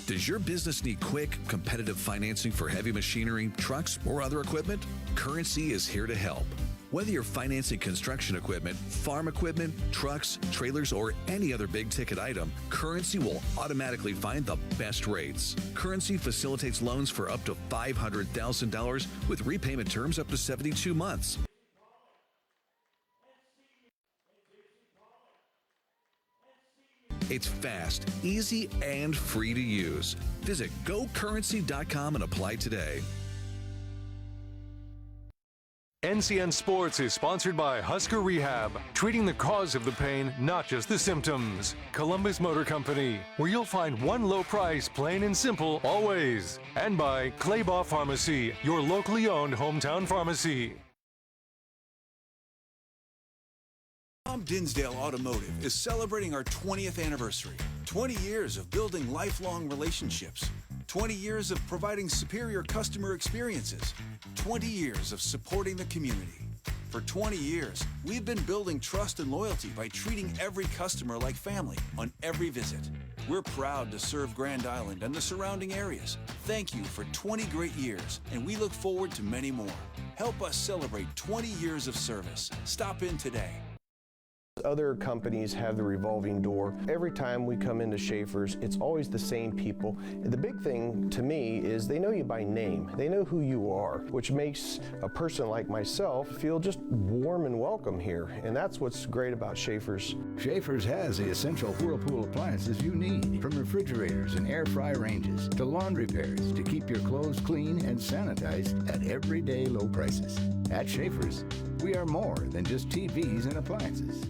Does your business need quick, competitive financing for heavy machinery, trucks, or other equipment? Currency is here to help. Whether you're financing construction equipment, farm equipment, trucks, trailers, or any other big-ticket item, Currency will automatically find the best rates. Currency facilitates loans for up to $500,000 with repayment terms up to 72 months. It's fast, easy, and free to use. Visit gocurrency.com and apply today. NCN Sports is sponsored by Husker Rehab, treating the cause of the pain, not just the symptoms. Columbus Motor Company, where you'll find one low price, plain and simple, always. And by Claybaugh Pharmacy, your locally owned hometown pharmacy. Dinsdale Automotive is celebrating our 20th anniversary. 20 years of building lifelong relationships. 20 years of providing superior customer experiences. 20 years of supporting the community. For 20 years, we've been building trust and loyalty by treating every customer like family on every visit. We're proud to serve Grand Island and the surrounding areas. Thank you for 20 great years, and we look forward to many more. Help us celebrate 20 years of service. Stop in today. Other companies have the revolving door. Every time we come into Schaefer's, it's always the same people. The big thing to me is they know you by name. They know who you are, which makes a person like myself feel just warm and welcome here. And that's what's great about Schaefer's. Schaefer's has the essential Whirlpool appliances you need, from refrigerators and air fry ranges to laundry pairs to keep your clothes clean and sanitized at everyday low prices. At Schaefer's, we are more than just TVs and appliances.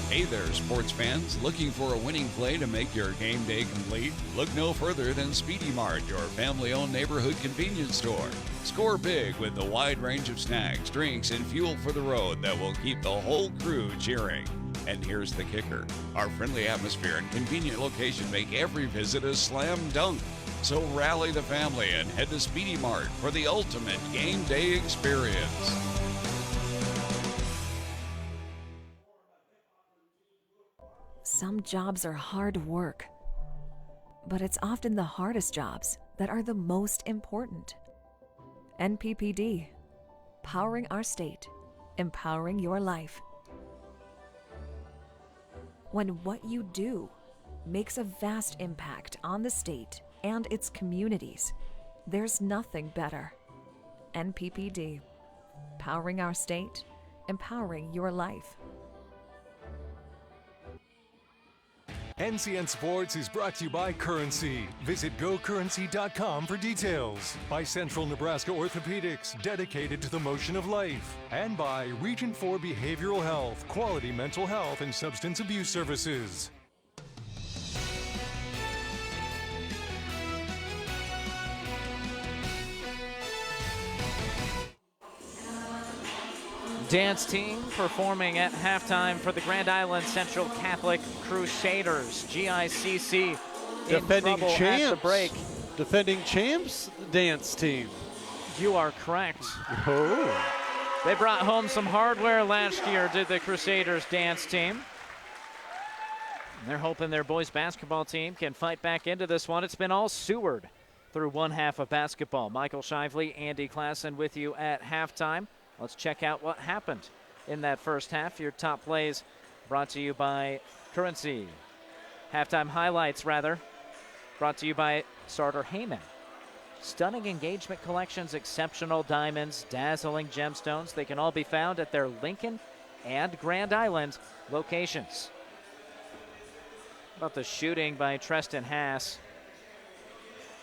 Hey there, sports fans. Looking for a winning play to make your game day complete? Look no further than Speedy Mart, your family-owned neighborhood convenience store. Score big with the wide range of snacks, drinks, and fuel for the road that will keep the whole crew cheering. And here's the kicker. Our friendly atmosphere and convenient location make every visit a slam dunk. So rally the family and head to Speedy Mart for the ultimate game day experience. Some jobs are hard work, but it's often the hardest jobs that are the most important. NPPD, powering our state, empowering your life. When what you do makes a vast impact on the state and its communities, there's nothing better. NPPD, powering our state, empowering your life. NCN Sports is brought to you by Currency. Visit GoCurrency.com for details. By Central Nebraska Orthopedics, dedicated to the motion of life. And by Region 4 Behavioral Health, quality mental health and substance abuse services. Dance team performing at halftime for the Grand Island Central Catholic Crusaders. GICC defending champs at the break. Defending champs dance team. You are correct. Oh. They brought home some hardware last year, did the Crusaders dance team. And they're hoping their boys basketball team can fight back into this one. It's been all Seward through one half of basketball. Michael Shively, Andy Klassen with you at halftime. Let's check out what happened in that first half. Your top plays brought to you by Currency. Halftime highlights, rather, brought to you by Sartor Heyman. Stunning engagement collections, exceptional diamonds, dazzling gemstones. They can all be found at their Lincoln and Grand Island locations. About the shooting by Treston Haas.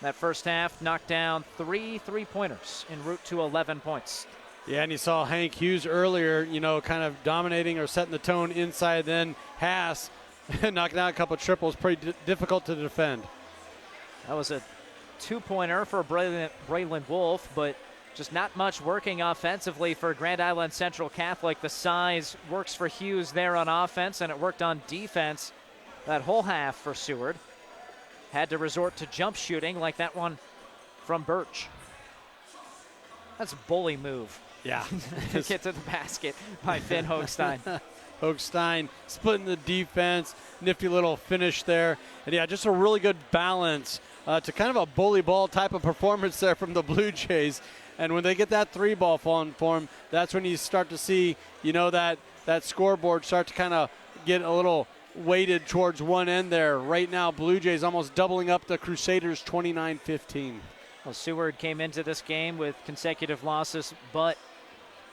That first half knocked down 3 3-pointers en route to 11 points. Yeah, and you saw Hank Hughes earlier, kind of dominating or setting the tone inside. Then Haas knocking out a couple of triples, pretty difficult to defend. That was a 2-pointer for Braylon Wolf, but just not much working offensively for Grand Island Central Catholic. The size works for Hughes there on offense, and it worked on defense that whole half for Seward. Had to resort to jump shooting like that one from Birch. That's a bully move. Yeah. To get to the basket by Finn Hochstein. Hochstein splitting the defense. Nifty little finish there. And, yeah, just a really good balance to kind of a bully ball type of performance there from the Blue Jays. And when they get that 3-ball falling for them, that's when you start to see, that scoreboard start to kind of get a little weighted towards one end there. Right now, Blue Jays almost doubling up the Crusaders 29-15. Well, Seward came into this game with consecutive losses, but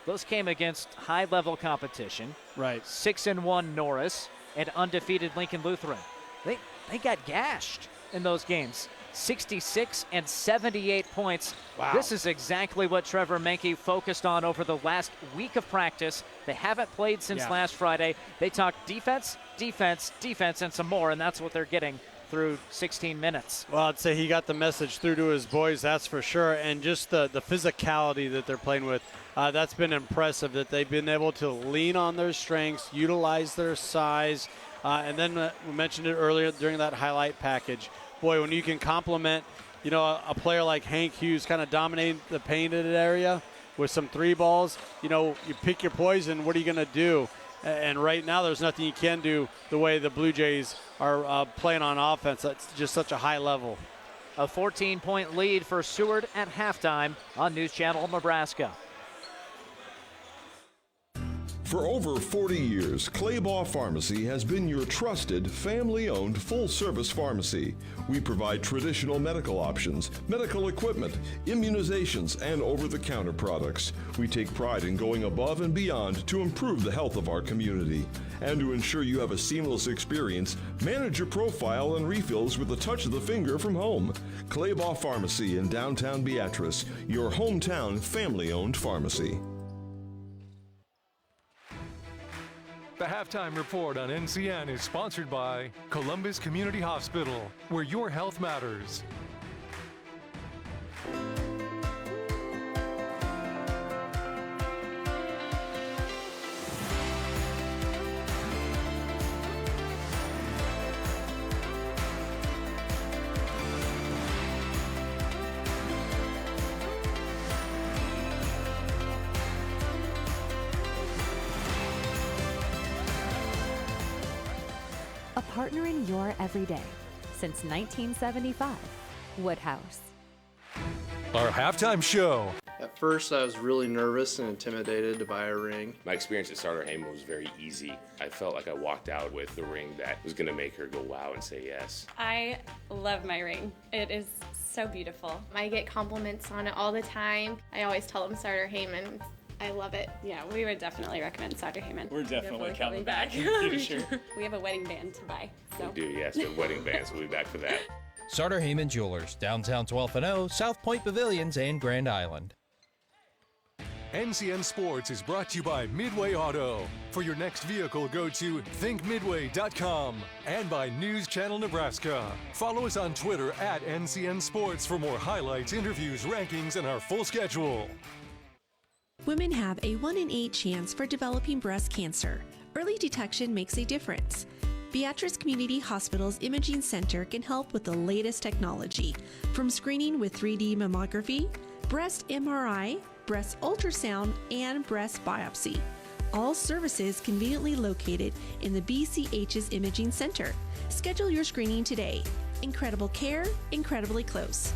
those came against high-level competition. Right. 6-1 Norris and undefeated Lincoln Lutheran. They got gashed in those games. 66 and 78 points. Wow. This is exactly what Trevor Menke focused on over the last week of practice. They haven't played since last Friday. They talked defense, defense, defense, and some more, and that's what they're getting through 16 minutes. Well, I'd say he got the message through to his boys, that's for sure. And just the physicality that they're playing with, that's been impressive, that they've been able to lean on their strengths, utilize their size. And then we mentioned it earlier during that highlight package. Boy, when you can complement, a player like Hank Hughes kind of dominating the painted area with some 3 balls, you pick your poison. What are you going to do? And right now there's nothing you can do the way the Blue Jays are playing on offense. That's just such a high level. A 14-point lead for Seward at halftime on News Channel Nebraska. For over 40 years, Claybaugh Pharmacy has been your trusted, family-owned, full-service pharmacy. We provide traditional medical options, medical equipment, immunizations, and over-the-counter products. We take pride in going above and beyond to improve the health of our community. And to ensure you have a seamless experience, manage your profile and refills with a touch of the finger from home. Claybaugh Pharmacy in downtown Beatrice, your hometown family-owned pharmacy. The Halftime Report on NCN is sponsored by Columbus Community Hospital, where your health matters. A partner in your everyday since 1975. Woodhouse. Our halftime show. At first, I was really nervous and intimidated to buy a ring. My experience at Starter Heyman was very easy. I felt like I walked out with the ring that was going to make her go wow and say yes. I love my ring. It is so beautiful. I get compliments on it all the time. I always tell them Starter Heyman. I love it. Yeah, we would definitely recommend Starter Heyman. We're definitely coming back. Sure. We have a wedding band to buy. So. We do, yes, the wedding band, so we'll be back for that. Starter Heyman Jewelers, downtown 12th and O, South Point Pavilions, and Grand Island. NCN Sports is brought to you by Midway Auto. For your next vehicle, go to thinkmidway.com and by News Channel Nebraska. Follow us on Twitter at NCN Sports for more highlights, interviews, rankings, and our full schedule. Women have a 1 in 8 chance for developing breast cancer. Early detection makes a difference. Beatrice Community Hospital's Imaging Center can help with the latest technology, from screening with 3D mammography, breast MRI, breast ultrasound, and breast biopsy. All services conveniently located in the BCH's Imaging Center. Schedule your screening today. Incredible care, incredibly close.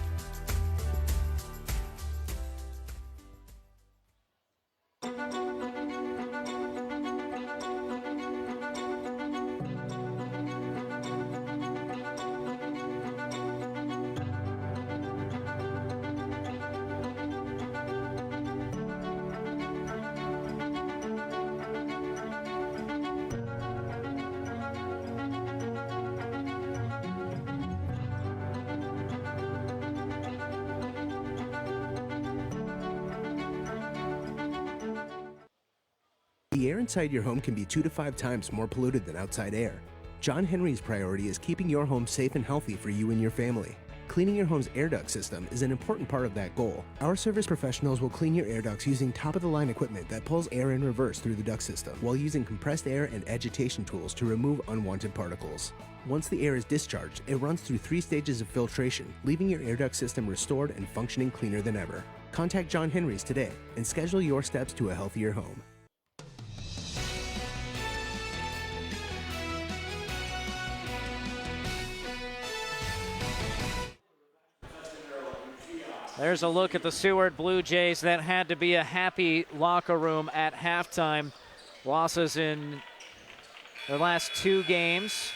The air inside your home can be 2 to 5 times more polluted than outside air. John Henry's priority is keeping your home safe and healthy for you and your family. Cleaning your home's air duct system is an important part of that goal. Our service professionals will clean your air ducts using top-of-the-line equipment that pulls air in reverse through the duct system, while using compressed air and agitation tools to remove unwanted particles. Once the air is discharged, it runs through 3 stages of filtration, leaving your air duct system restored and functioning cleaner than ever. Contact John Henry's today and schedule your steps to a healthier home. There's a look at the Seward Blue Jays. That had to be a happy locker room at halftime. Losses in their last 2 games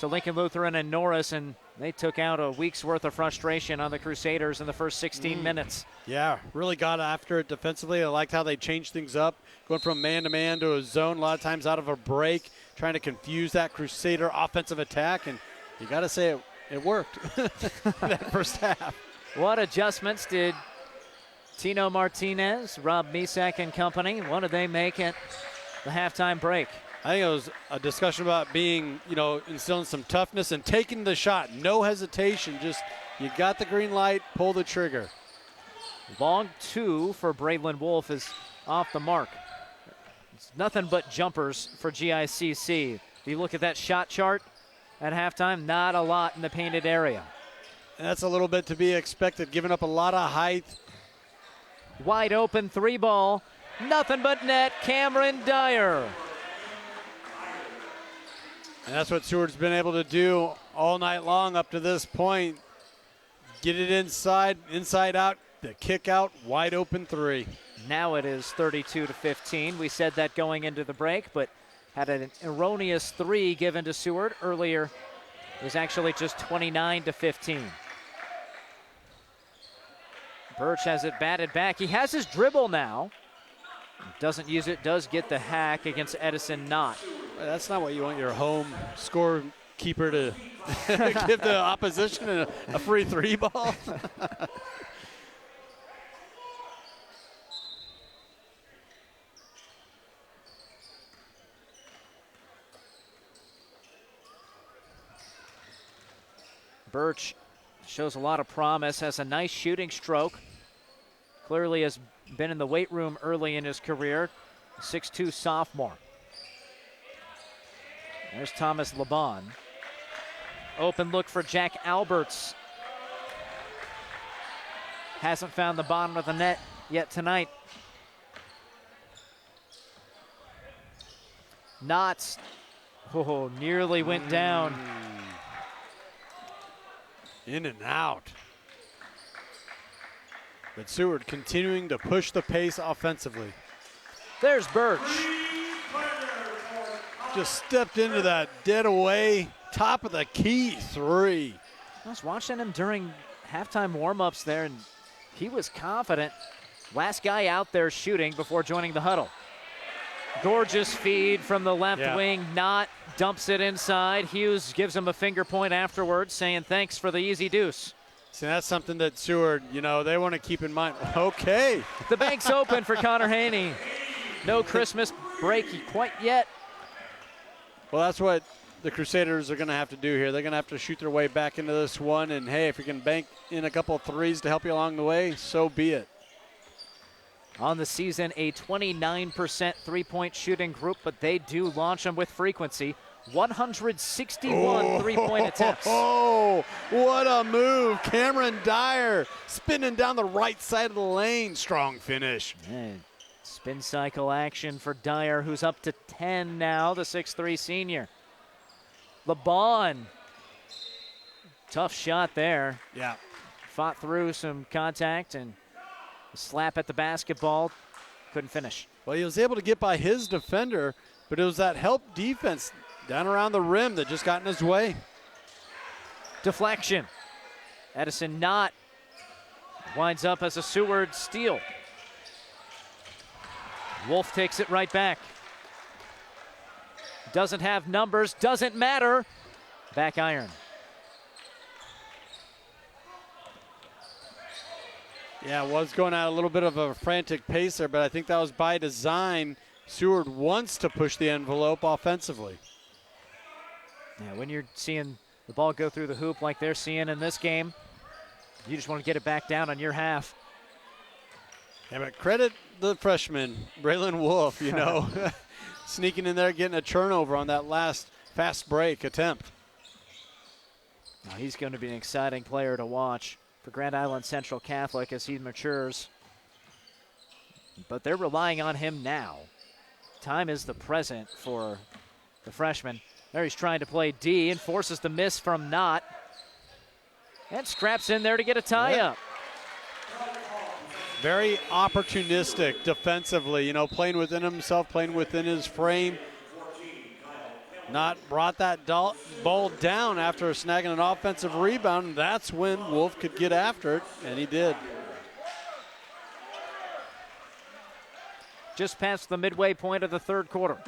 to Lincoln Lutheran and Norris, and they took out a week's worth of frustration on the Crusaders in the first 16 minutes. Yeah, really got after it defensively. I liked how they changed things up, going from man-to-man to a zone, a lot of times out of a break, trying to confuse that Crusader offensive attack, and you got to say it worked that first half. What adjustments did Tino Martinez, Rob Misak and company, what did they make at the halftime break? I think it was a discussion about being, instilling some toughness and taking the shot. No hesitation. Just, you got the green light, pull the trigger. Long 2 for Braylon Wolf is off the mark. It's nothing but jumpers for GICC. If you look at that shot chart at halftime, not a lot in the painted area. And that's a little bit to be expected, giving up a lot of height. Wide open 3 ball. Nothing but net. Cameron Dyer. And that's what Seward's been able to do all night long up to this point. Get it inside out, the kick out, wide open 3. Now it is 32-15. We said that going into the break, but had an erroneous 3 given to Seward. Earlier, it was actually just 29-15. Birch has it batted back. He has his dribble now. Doesn't use it, does get the hack against Edison Knott. That's not what you want your home scorekeeper to give the opposition a free 3 ball. Birch shows a lot of promise, has a nice shooting stroke. Clearly has been in the weight room early in his career. 6'2" sophomore. There's Thomas Laban. Open look for Jack Alberts. Hasn't found the bottom of the net yet tonight. Knotts, nearly went down. In and out. But Seward continuing to push the pace offensively. There's Birch. Just stepped into that dead away, top of the key 3. I was watching him during halftime warm-ups there, and he was confident. Last guy out there shooting before joining the huddle. Gorgeous feed from the left wing. Knott dumps it inside. Hughes gives him a finger point afterwards, saying thanks for the easy deuce. See, that's something that Seward, they want to keep in mind. Okay. The bank's open for Connor Haney. No Christmas break quite yet. Well, that's what the Crusaders are going to have to do here. They're going to have to shoot their way back into this one. And, hey, if you can bank in a couple of 3s to help you along the way, so be it. On the season, a 29% three-point shooting group, but they do launch them with frequency. 161 three-point attempts. Oh, what a move. Cameron Dyer spinning down the right side of the lane. Strong finish. And spin cycle action for Dyer, who's up to 10 now, the 6'3" senior. Laban. Tough shot there. Yeah. Fought through some contact and a slap at the basketball. Couldn't finish. Well, he was able to get by his defender, but it was that help defense down around the rim that just got in his way. Deflection. Edison Knott winds up as a Seward steal. Wolf takes it right back. Doesn't have numbers, doesn't matter. Back iron. Yeah, was going at a little bit of a frantic pace there, but I think that was by design. Seward wants to push the envelope offensively. Yeah, when you're seeing the ball go through the hoop like they're seeing in this game, you just want to get it back down on your half. Yeah, but credit the freshman, Braylon Wolf, sneaking in there, getting a turnover on that last fast break attempt. Now he's going to be an exciting player to watch for Grand Island Central Catholic as he matures. But they're relying on him now. Time is the present for the freshman. There he's trying to play D and forces the miss from Knott. And scraps in there to get a tie-up. Very opportunistic defensively, playing within himself, playing within his frame. Knott brought that ball down after snagging an offensive rebound, and that's when Wolf could get after it, and he did. Just past the midway point of the third quarter.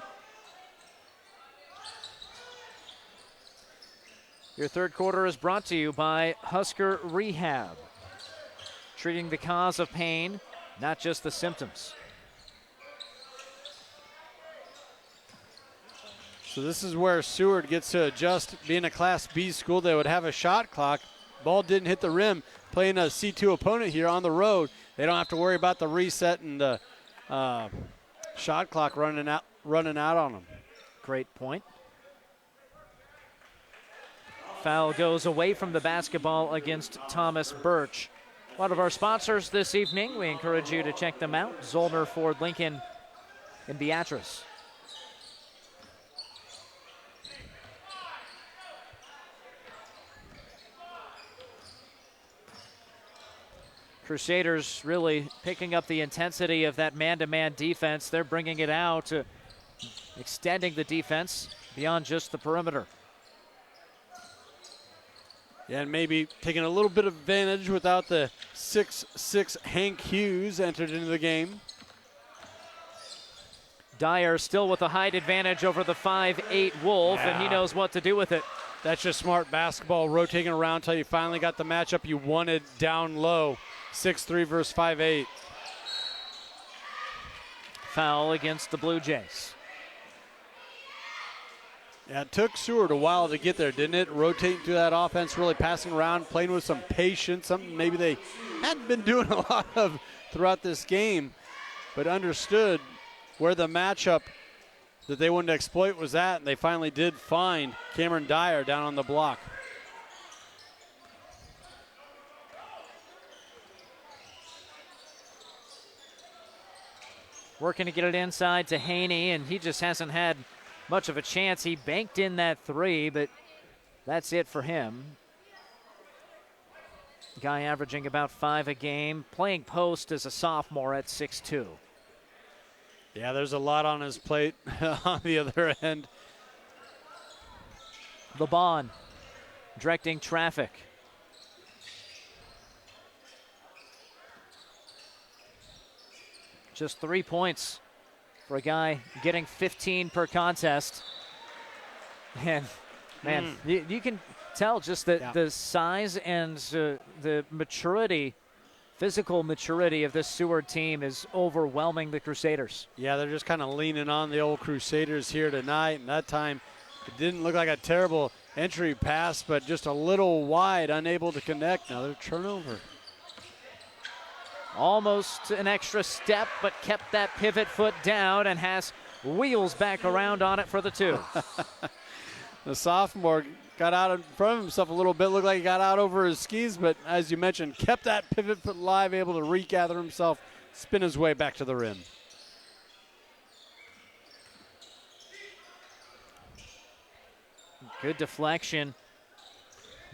Your third quarter is brought to you by Husker Rehab. Treating the cause of pain, not just the symptoms. So this is where Seward gets to adjust. Being a Class B school, they would have a shot clock. Ball didn't hit the rim. Playing a C2 opponent here on the road, they don't have to worry about the reset and the shot clock running out on them. Great point. Foul goes away from the basketball against Thomas Birch. One of our sponsors this evening, we encourage you to check them out. Zollner Ford Lincoln in Beatrice. Crusaders really picking up the intensity of that man-to-man defense. They're bringing it out, extending the defense beyond just the perimeter. Yeah, and maybe taking a little bit of advantage without the 6'6" Hank Hughes entered into the game. Dyer still with a height advantage over the 5'8" Wolf, and he knows what to do with it. That's just smart basketball, rotating around until you finally got the matchup you wanted down low. 6'3" versus 5'8". Foul against the Blue Jays. Yeah, it took Seward a while to get there, didn't it? Rotating through that offense, really passing around, playing with some patience, something maybe they hadn't been doing a lot of throughout this game, but understood where the matchup that they wanted to exploit was at, and they finally did find Cameron Dyer down on the block. Working to get it inside to Haney, and he just hasn't had much of a chance. He banked in that three, but that's it for him. Guy averaging about 5 a game, playing post as a sophomore at 6'2". Yeah, there's a lot on his plate on the other end. LeBon directing traffic. Just 3 points for a guy getting 15 per contest. And, man, you can tell just the size and the maturity, physical maturity of this Seward team is overwhelming the Crusaders. Yeah, they're just kind of leaning on the old Crusaders here tonight. And that time, it didn't look like a terrible entry pass, but just a little wide, unable to connect. Another turnover. Almost an extra step, but kept that pivot foot down and has wheels back around on it for the two. The sophomore got out in front of himself a little bit. Looked like he got out over his skis, but as you mentioned, kept that pivot foot live, able to regather himself, spin his way back to the rim. Good deflection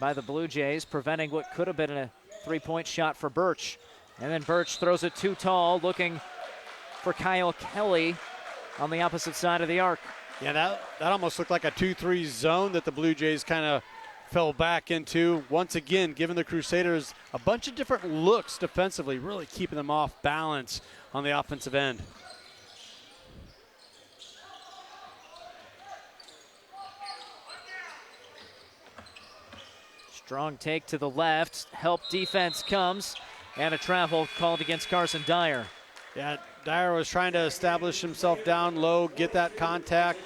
by the Blue Jays, preventing what could have been a three-point shot for Birch. And then Birch throws it too tall, looking for Kyle Kelly on the opposite side of the arc. Yeah, that almost looked like a 2-3 zone that the Blue Jays kind of fell back into. Once again, giving the Crusaders a bunch of different looks defensively, really keeping them off balance on the offensive end. Strong take to the left, help defense comes, and a travel called against Carson Dyer. Yeah, Dyer was trying to establish himself down low, get that contact,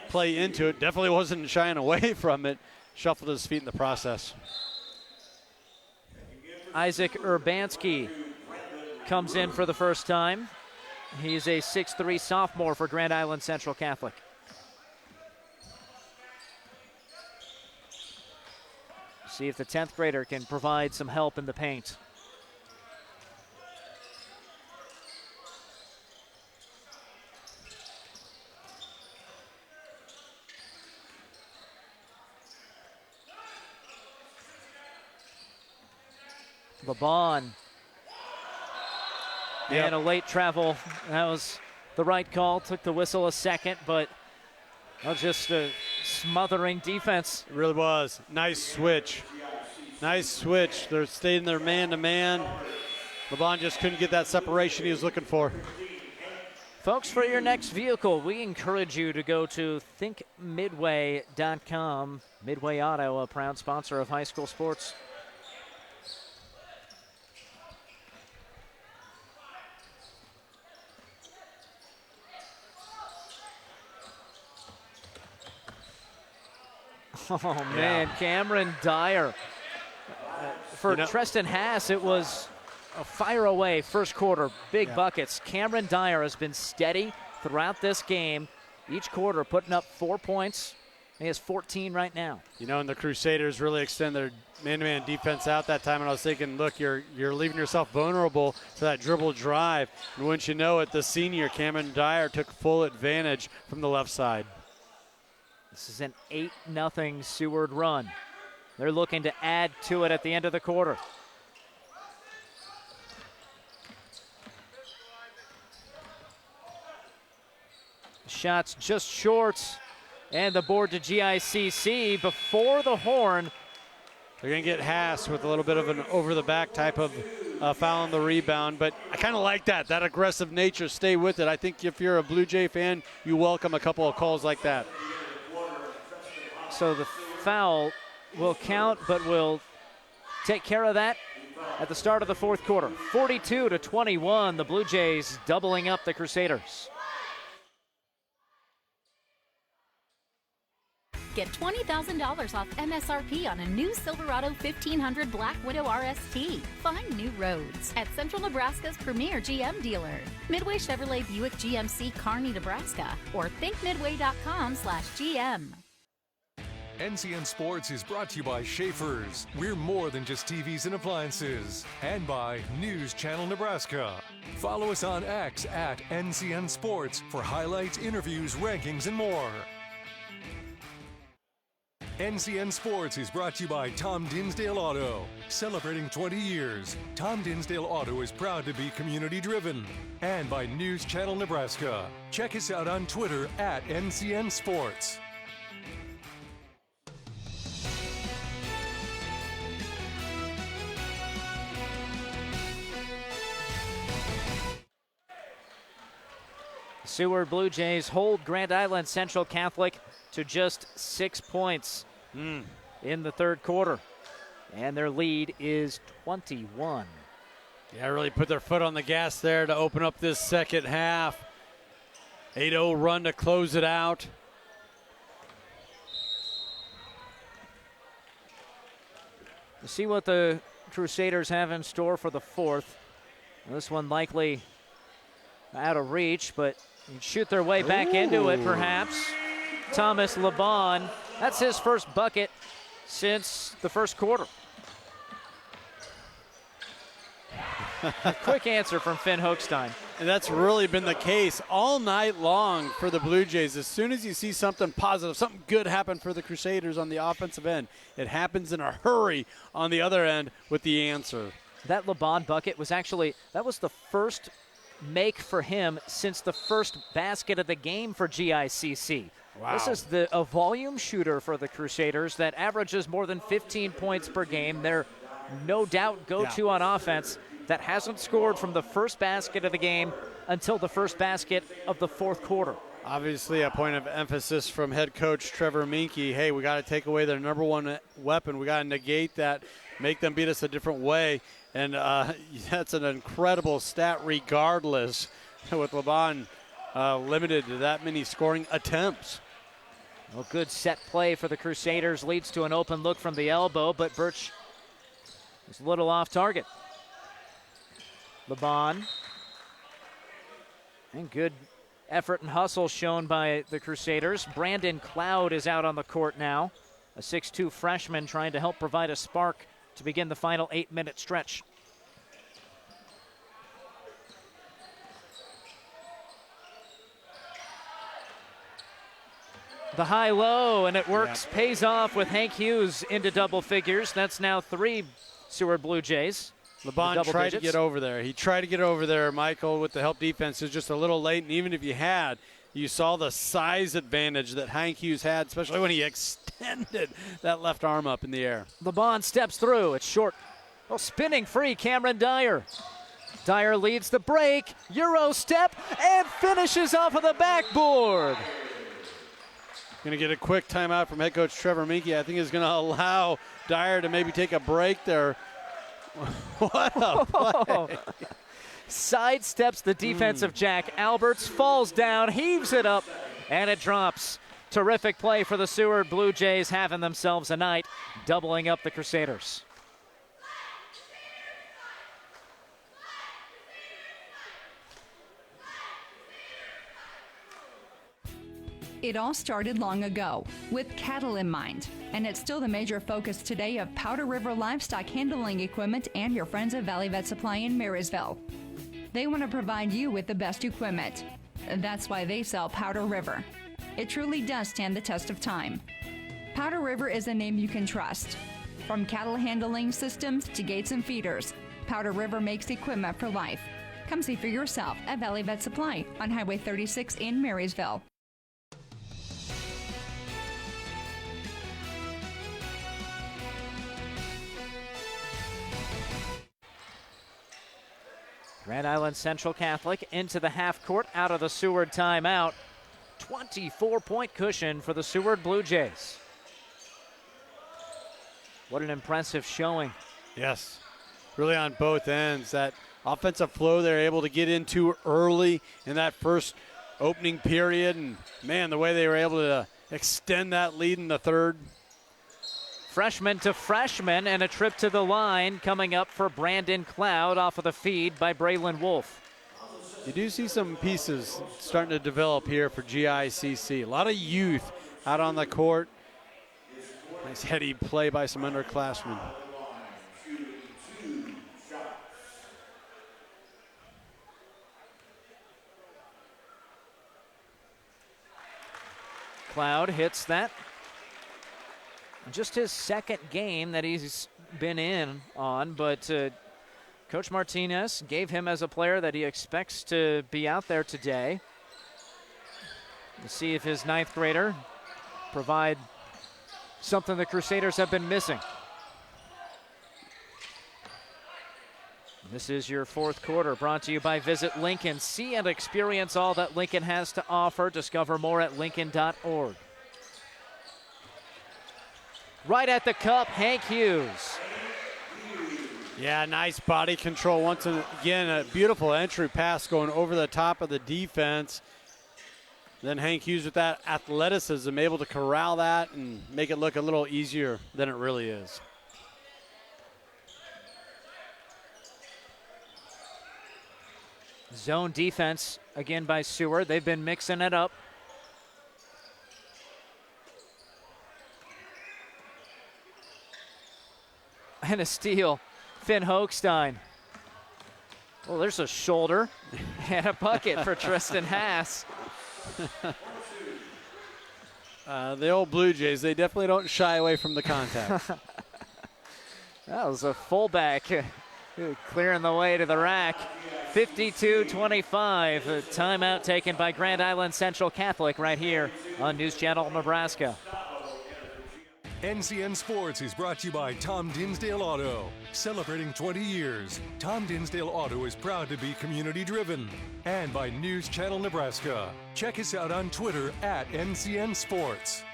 play into it. Definitely wasn't shying away from it. Shuffled his feet in the process. Isaac Urbanski comes in for the first time. He's a 6'3" sophomore for Grand Island Central Catholic. See if the 10th grader can provide some help in the paint. LeBon. Yep. And a late travel. That was the right call. Took the whistle a second, but just a smothering defense. It really was. Nice switch. Nice switch. They're staying there man-to-man. LeBon just couldn't get that separation he was looking for. Folks, for your next vehicle, we encourage you to go to thinkmidway.com. Midway Auto, a proud sponsor of high school sports. Oh, man, Cameron Dyer. For Treston Haas, it was a fire away first quarter, big buckets. Cameron Dyer has been steady throughout this game, each quarter putting up 4 points. He has 14 right now. You know, and the Crusaders really extend their man-to-man defense out that time, and I was thinking, look, you're leaving yourself vulnerable to that dribble drive. And once you know it, the senior, Cameron Dyer, took full advantage from the left side. This is an 8-0 Seward run. They're looking to add to it at the end of the quarter. Shots just short, and the board to GICC before the horn. They're going to get Haas with a little bit of an over-the-back type of foul on the rebound, but I kind of like that aggressive nature. Stay with it. I think if you're a Blue Jay fan, you welcome a couple of calls like that. So the foul will count, but we'll take care of that at the start of the fourth quarter. 42-21, the Blue Jays doubling up the Crusaders. Get $20,000 off MSRP on a new Silverado 1500 Black Widow RST. Find new roads at Central Nebraska's premier GM dealer, Midway Chevrolet Buick GMC Kearney, Nebraska, or thinkmidway.com/GM. NCN Sports is brought to you by Schaefer's. We're more than just TVs and appliances. And by News Channel Nebraska. Follow us on X at NCN Sports for highlights, interviews, rankings, and more. NCN Sports is brought to you by Tom Dinsdale Auto. Celebrating 20 years, Tom Dinsdale Auto is proud to be community-driven. And by News Channel Nebraska. Check us out on Twitter at NCN Sports. Seward Blue Jays hold Grand Island Central Catholic to just 6 points in the third quarter. And their lead is 21. Yeah, really put their foot on the gas there to open up this second half. 8-0 run to close it out. Let's see what the Crusaders have in store for the fourth. This one likely out of reach, but shoot their way back into it perhaps. Thomas Laban, that's his first bucket since the first quarter. A quick answer from Finn Hochstein. And that's really been the case all night long for the Blue Jays. As soon as you see something positive, something good happen for the Crusaders on the offensive end, it happens in a hurry on the other end with the answer. That Laban bucket was actually, that was the first make for him since the first basket of the game for GICC. Wow. This is a volume shooter for the Crusaders that averages more than 15 points per game. They're no doubt go-to on offense that hasn't scored from the first basket of the game until the first basket of the fourth quarter. Obviously a point of emphasis from head coach Trevor Minke. Hey, we got to take away their number one weapon. We got to negate that, make them beat us a different way. And that's an incredible stat regardless, with Laban limited to that many scoring attempts. Well, good set play for the Crusaders leads to an open look from the elbow, but Birch is a little off target. Laban. And good effort and hustle shown by the Crusaders. Brandon Cloud is out on the court now. A 6'2 freshman trying to help provide a spark to begin the final 8-minute stretch. The high-low, and it works, pays off with Hank Hughes into double figures. That's now 3 Seward Blue Jays. Laban tried to get over there. He tried to get over there, Michael, with the help defense. It was just a little late, and even if you had, you saw the size advantage that Hank Hughes had, especially when he extended that left arm up in the air. Laban steps through. It's short. Oh, spinning free, Cameron Dyer. Dyer leads the break, Euro step, and finishes off of the backboard. Going to get a quick timeout from head coach Trevor Minke. I think is going to allow Dyer to maybe take a break there. What a play. Sidesteps the defensive Jack Alberts, falls down, heaves it up, and it drops. Terrific play for the Seward Blue Jays, having themselves a night, doubling up the Crusaders. It all started long ago, with cattle in mind, and it's still the major focus today of Powder River Livestock Handling Equipment and your friends at Valley Vet Supply in Marysville. They want to provide you with the best equipment. That's why they sell Powder River. It truly does stand the test of time. Powder River is a name you can trust. From cattle handling systems to gates and feeders, Powder River makes equipment for life. Come see for yourself at Valley Vet Supply on Highway 36 in Marysville. Grand Island Central Catholic into the half court, out of the Seward timeout. 24-point cushion for the Seward Blue Jays. What an impressive showing. Yes, really on both ends. That offensive flow they're able to get into early in that first opening period. And, man, the way they were able to extend that lead in the third. Freshman to freshman, and a trip to the line coming up for Brandon Cloud off of the feed by Braylon Wolf. You do see some pieces starting to develop here for GICC. A lot of youth out on the court. Nice heady play by some underclassmen. Cloud hits that. Just his second game that he's been in on, but Coach Martinez gave him as a player that he expects to be out there today. We'll see if his ninth grader provide something the Crusaders have been missing. This is your fourth quarter, brought to you by Visit Lincoln. See and experience all that Lincoln has to offer. Discover more at lincoln.org. Right at the cup, Hank Hughes. Yeah, nice body control. Once again, a beautiful entry pass going over the top of the defense. Then Hank Hughes with that athleticism, able to corral that and make it look a little easier than it really is. Zone defense again by Seward. They've been mixing it up. And a steal, Finn Hochstein. Well, there's a shoulder and a bucket for Tristan Haas. The old Blue Jays, they definitely don't shy away from the contact. That was a fullback clearing the way to the rack. 52-25, a timeout taken by Grand Island Central Catholic right here on News Channel Nebraska. NCN Sports is brought to you by Tom Dinsdale Auto. Celebrating 20 years, Tom Dinsdale Auto is proud to be community-driven. And by News Channel Nebraska. Check us out on Twitter at NCN Sports.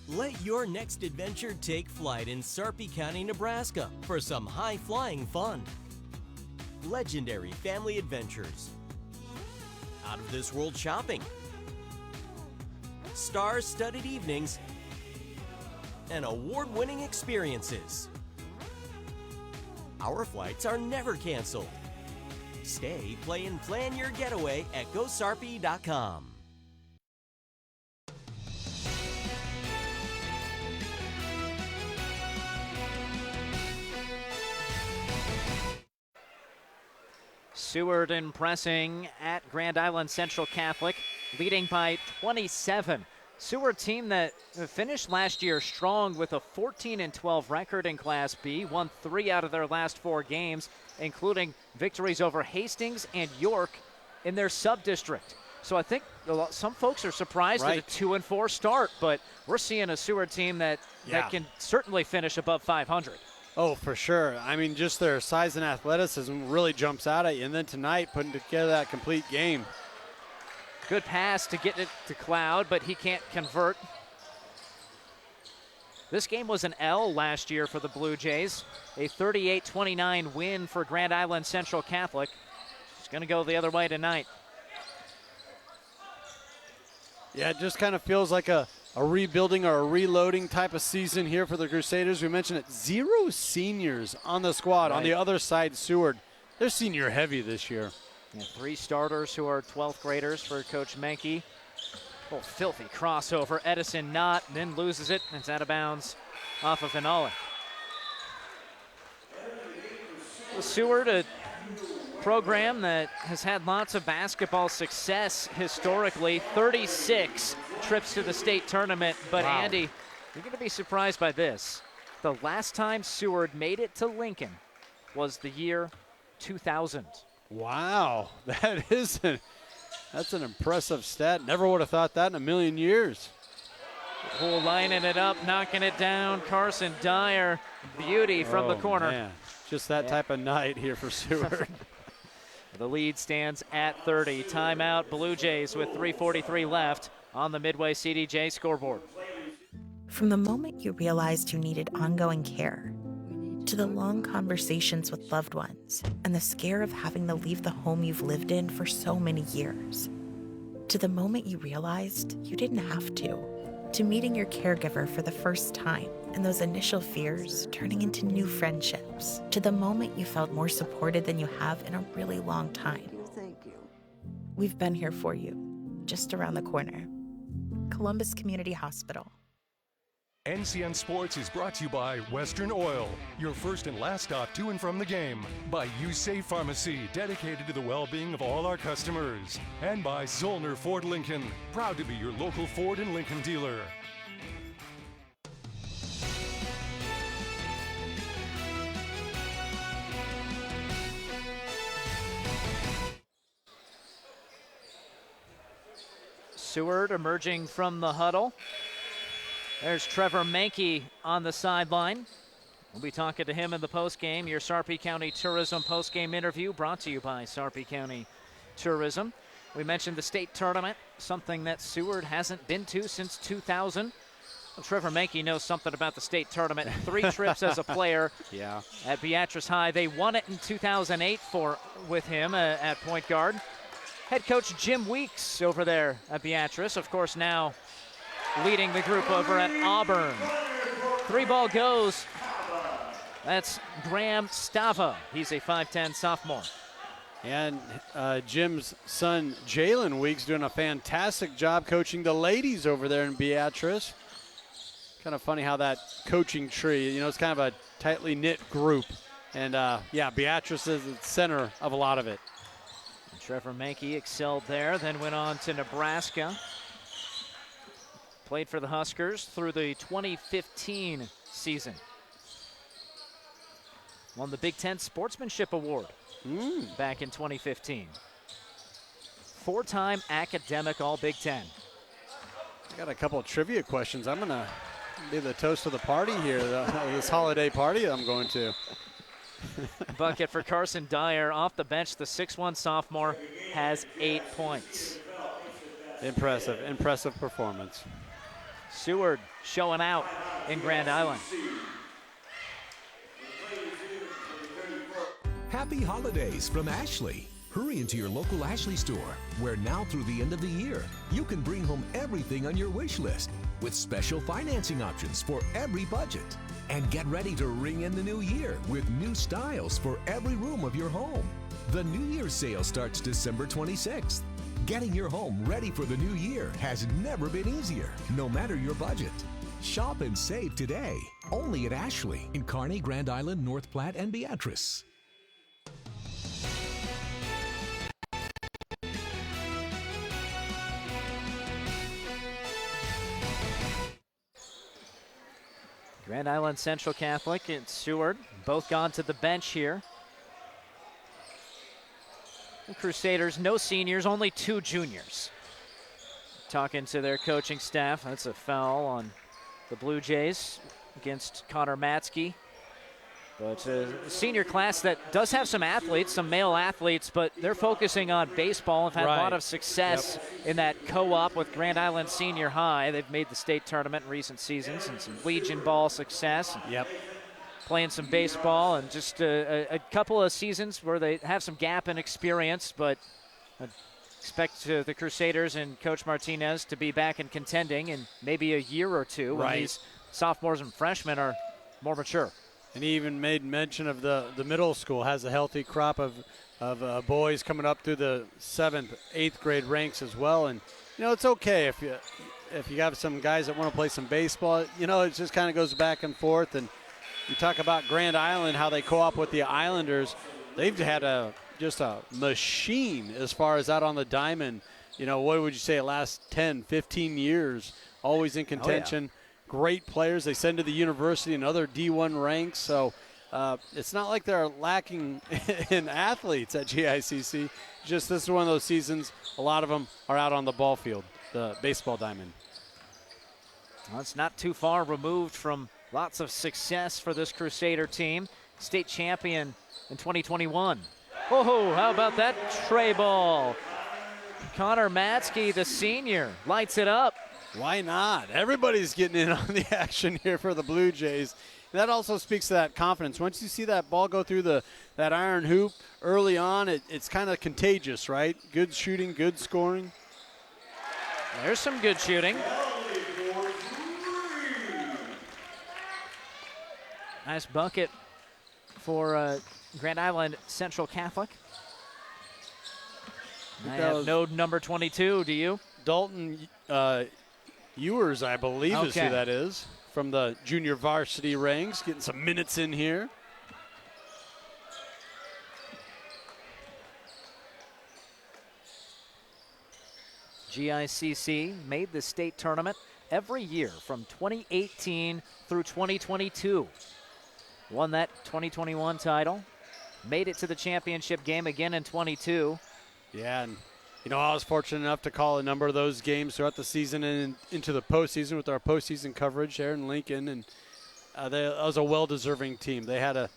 Let your next adventure take flight in Sarpy County, Nebraska for some high-flying fun. Legendary family adventures. Out-of-this-world shopping. Star-studded evenings, and award-winning experiences. Our flights are never canceled. Stay, play, and plan your getaway at GoSarpy.com. Seward impressing at Grand Island Central Catholic, leading by 27. Seward team that finished last year strong with a 14-12 record in Class B, won 3 out of their last 4 games, including victories over Hastings and York in their sub-district. So I think some folks are surprised at a 2-4 start, but we're seeing a Seward team that can certainly finish above 500. Oh, for sure. I mean, just their size and athleticism really jumps out at you. And then tonight, putting together that complete game. Good pass to get it to Cloud, but he can't convert. This game was an L last year for the Blue Jays. A 38-29 win for Grand Island Central Catholic. It's going to go the other way tonight. Yeah, it just kind of feels like a rebuilding or a reloading type of season here for the Crusaders. We mentioned it, 0 seniors on the squad. Right. On the other side, Seward, they're senior heavy this year. Yeah, 3 starters who are 12th graders for Coach Menke. Oh, filthy crossover. Edison not, then loses it. It's out of bounds off of Finale. Seward, a program that has had lots of basketball success historically. 36 trips to the state tournament. But wow. Andy, you're going to be surprised by this. The last time Seward made it to Lincoln was the year 2000. Wow, that's an impressive stat. Never would have thought that in a million years. Oh, lining it up, knocking it down. Carson Dyer, beauty from the corner. Man. Just that type of night here for Seward. The lead stands at 30. Timeout, Blue Jays with 3:43 left on the Midway CDJ scoreboard. From the moment you realized you needed ongoing care, to the long conversations with loved ones and the scare of having to leave the home you've lived in for so many years, to the moment you realized you didn't have to meeting your caregiver for the first time and those initial fears turning into new friendships, to the moment you felt more supported than you have in a really long time. Thank you. We've been here for you, just around the corner. Columbus Community Hospital. NCN Sports is brought to you by Western Oil, your first and last stop to and from the game. By USafe Pharmacy, dedicated to the well-being of all our customers. And by Zollner Ford Lincoln, proud to be your local Ford and Lincoln dealer. Seward emerging from the huddle. There's Trevor Menke on the sideline. We'll be talking to him in the postgame. Your Sarpy County Tourism postgame interview brought to you by Sarpy County Tourism. We mentioned the state tournament, something that Seward hasn't been to since 2000. Well, Trevor Menke knows something about the state tournament. 3 trips as a player at Beatrice High. They won it in 2008 with him at point guard. Head coach Jim Weeks over there at Beatrice, of course, now leading the group over at Auburn. 3 ball goes. That's Graham Stava. He's a 5'10 sophomore. And Jim's son, Jalen Weeks, doing a fantastic job coaching the ladies over there in Beatrice. Kind of funny how that coaching tree, it's kind of a tightly knit group. And Beatrice is the center of a lot of it. And Trevor Menke excelled there, then went on to Nebraska. Played for the Huskers through the 2015 season. Won the Big Ten Sportsmanship Award back in 2015. 4-time academic All-Big Ten. I got a couple of trivia questions. I'm going to be the toast of the party here, this holiday party I'm going to. Bucket for Carson Dyer off the bench. The 6'1 sophomore has 8 points. Impressive performance. Seward showing out in Grand Island. Happy holidays from Ashley. Hurry into your local Ashley store, where now through the end of the year, you can bring home everything on your wish list with special financing options for every budget. And get ready to ring in the new year with new styles for every room of your home. The New Year's sale starts December 26th. Getting your home ready for the new year has never been easier, no matter your budget. Shop and save today, only at Ashley in Kearney, Grand Island, North Platte, and Beatrice. Grand Island Central Catholic and Seward both gone to the bench here. The Crusaders, no seniors, only 2 juniors. Talking to their coaching staff. That's a foul on the Blue Jays against Connor Matzke. But a senior class that does have some athletes, some male athletes, but they're focusing on baseball. Have had a lot of success in that co-op with Grand Island Senior High. They've made the state tournament in recent seasons and some Legion Ball success. Playing some baseball and just a couple of seasons where they have some gap in experience, but expect the Crusaders and Coach Martinez to be back and contending in maybe a year or two when these sophomores and freshmen are more mature. And he even made mention of the middle school has a healthy crop of boys coming up through the 7th, 8th grade ranks as well. And, it's okay if you have some guys that want to play some baseball. It just kind of goes back and forth. And you talk about Grand Island, how they co-op with the Islanders. They've had just a machine as far as out on the diamond. What would you say, last 10, 15 years, always in contention. Oh, yeah. Great players they send to the university and other D1 ranks. So it's not like they're lacking in athletes at GICC. Just this is one of those seasons, a lot of them are out on the ball field, the baseball diamond. Well, it's not too far removed from lots of success for this Crusader team. State champion in 2021. Oh, how about that tray ball? Connor Matsky, the senior, lights it up. Why not? Everybody's getting in on the action here for the Blue Jays. That also speaks to that confidence. Once you see that ball go through that iron hoop early on, it's kind of contagious, right? Good shooting, good scoring. There's some good shooting. Nice bucket for Grand Island Central Catholic. I have no number 22, do you? Dalton Ewers, I believe, is who that is, from the junior varsity ranks, getting some minutes in here. GICC made the state tournament every year from 2018 through 2022. Won that 2021 title, made it to the championship game again in 22. Yeah, and I was fortunate enough to call a number of those games throughout the season and into the postseason with our postseason coverage there in Lincoln, and that was a well-deserving team. They had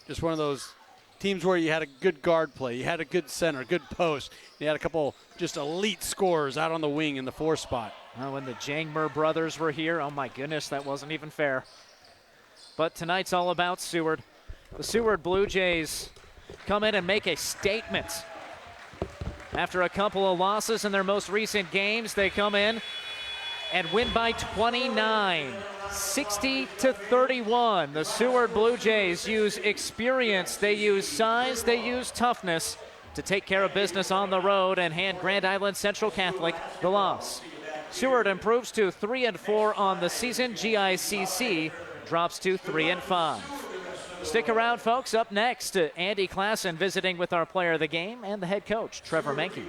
just one of those teams where you had a good guard play, you had a good center, good post, you had a couple just elite scorers out on the wing in the 4 spot. Well, when the Jangmer brothers were here, oh my goodness, that wasn't even fair. But tonight's all about Seward. The Seward Blue Jays come in and make a statement. After a couple of losses in their most recent games, they come in and win by 29, 60-31. The Seward Blue Jays use experience, they use size, they use toughness to take care of business on the road and hand Grand Island Central Catholic the loss. Seward improves to 3-4 on the season. GICC drops to 3-5. Stick around, folks. Up next, Andy Klassen visiting with our player of the game and the head coach, Trevor Menke.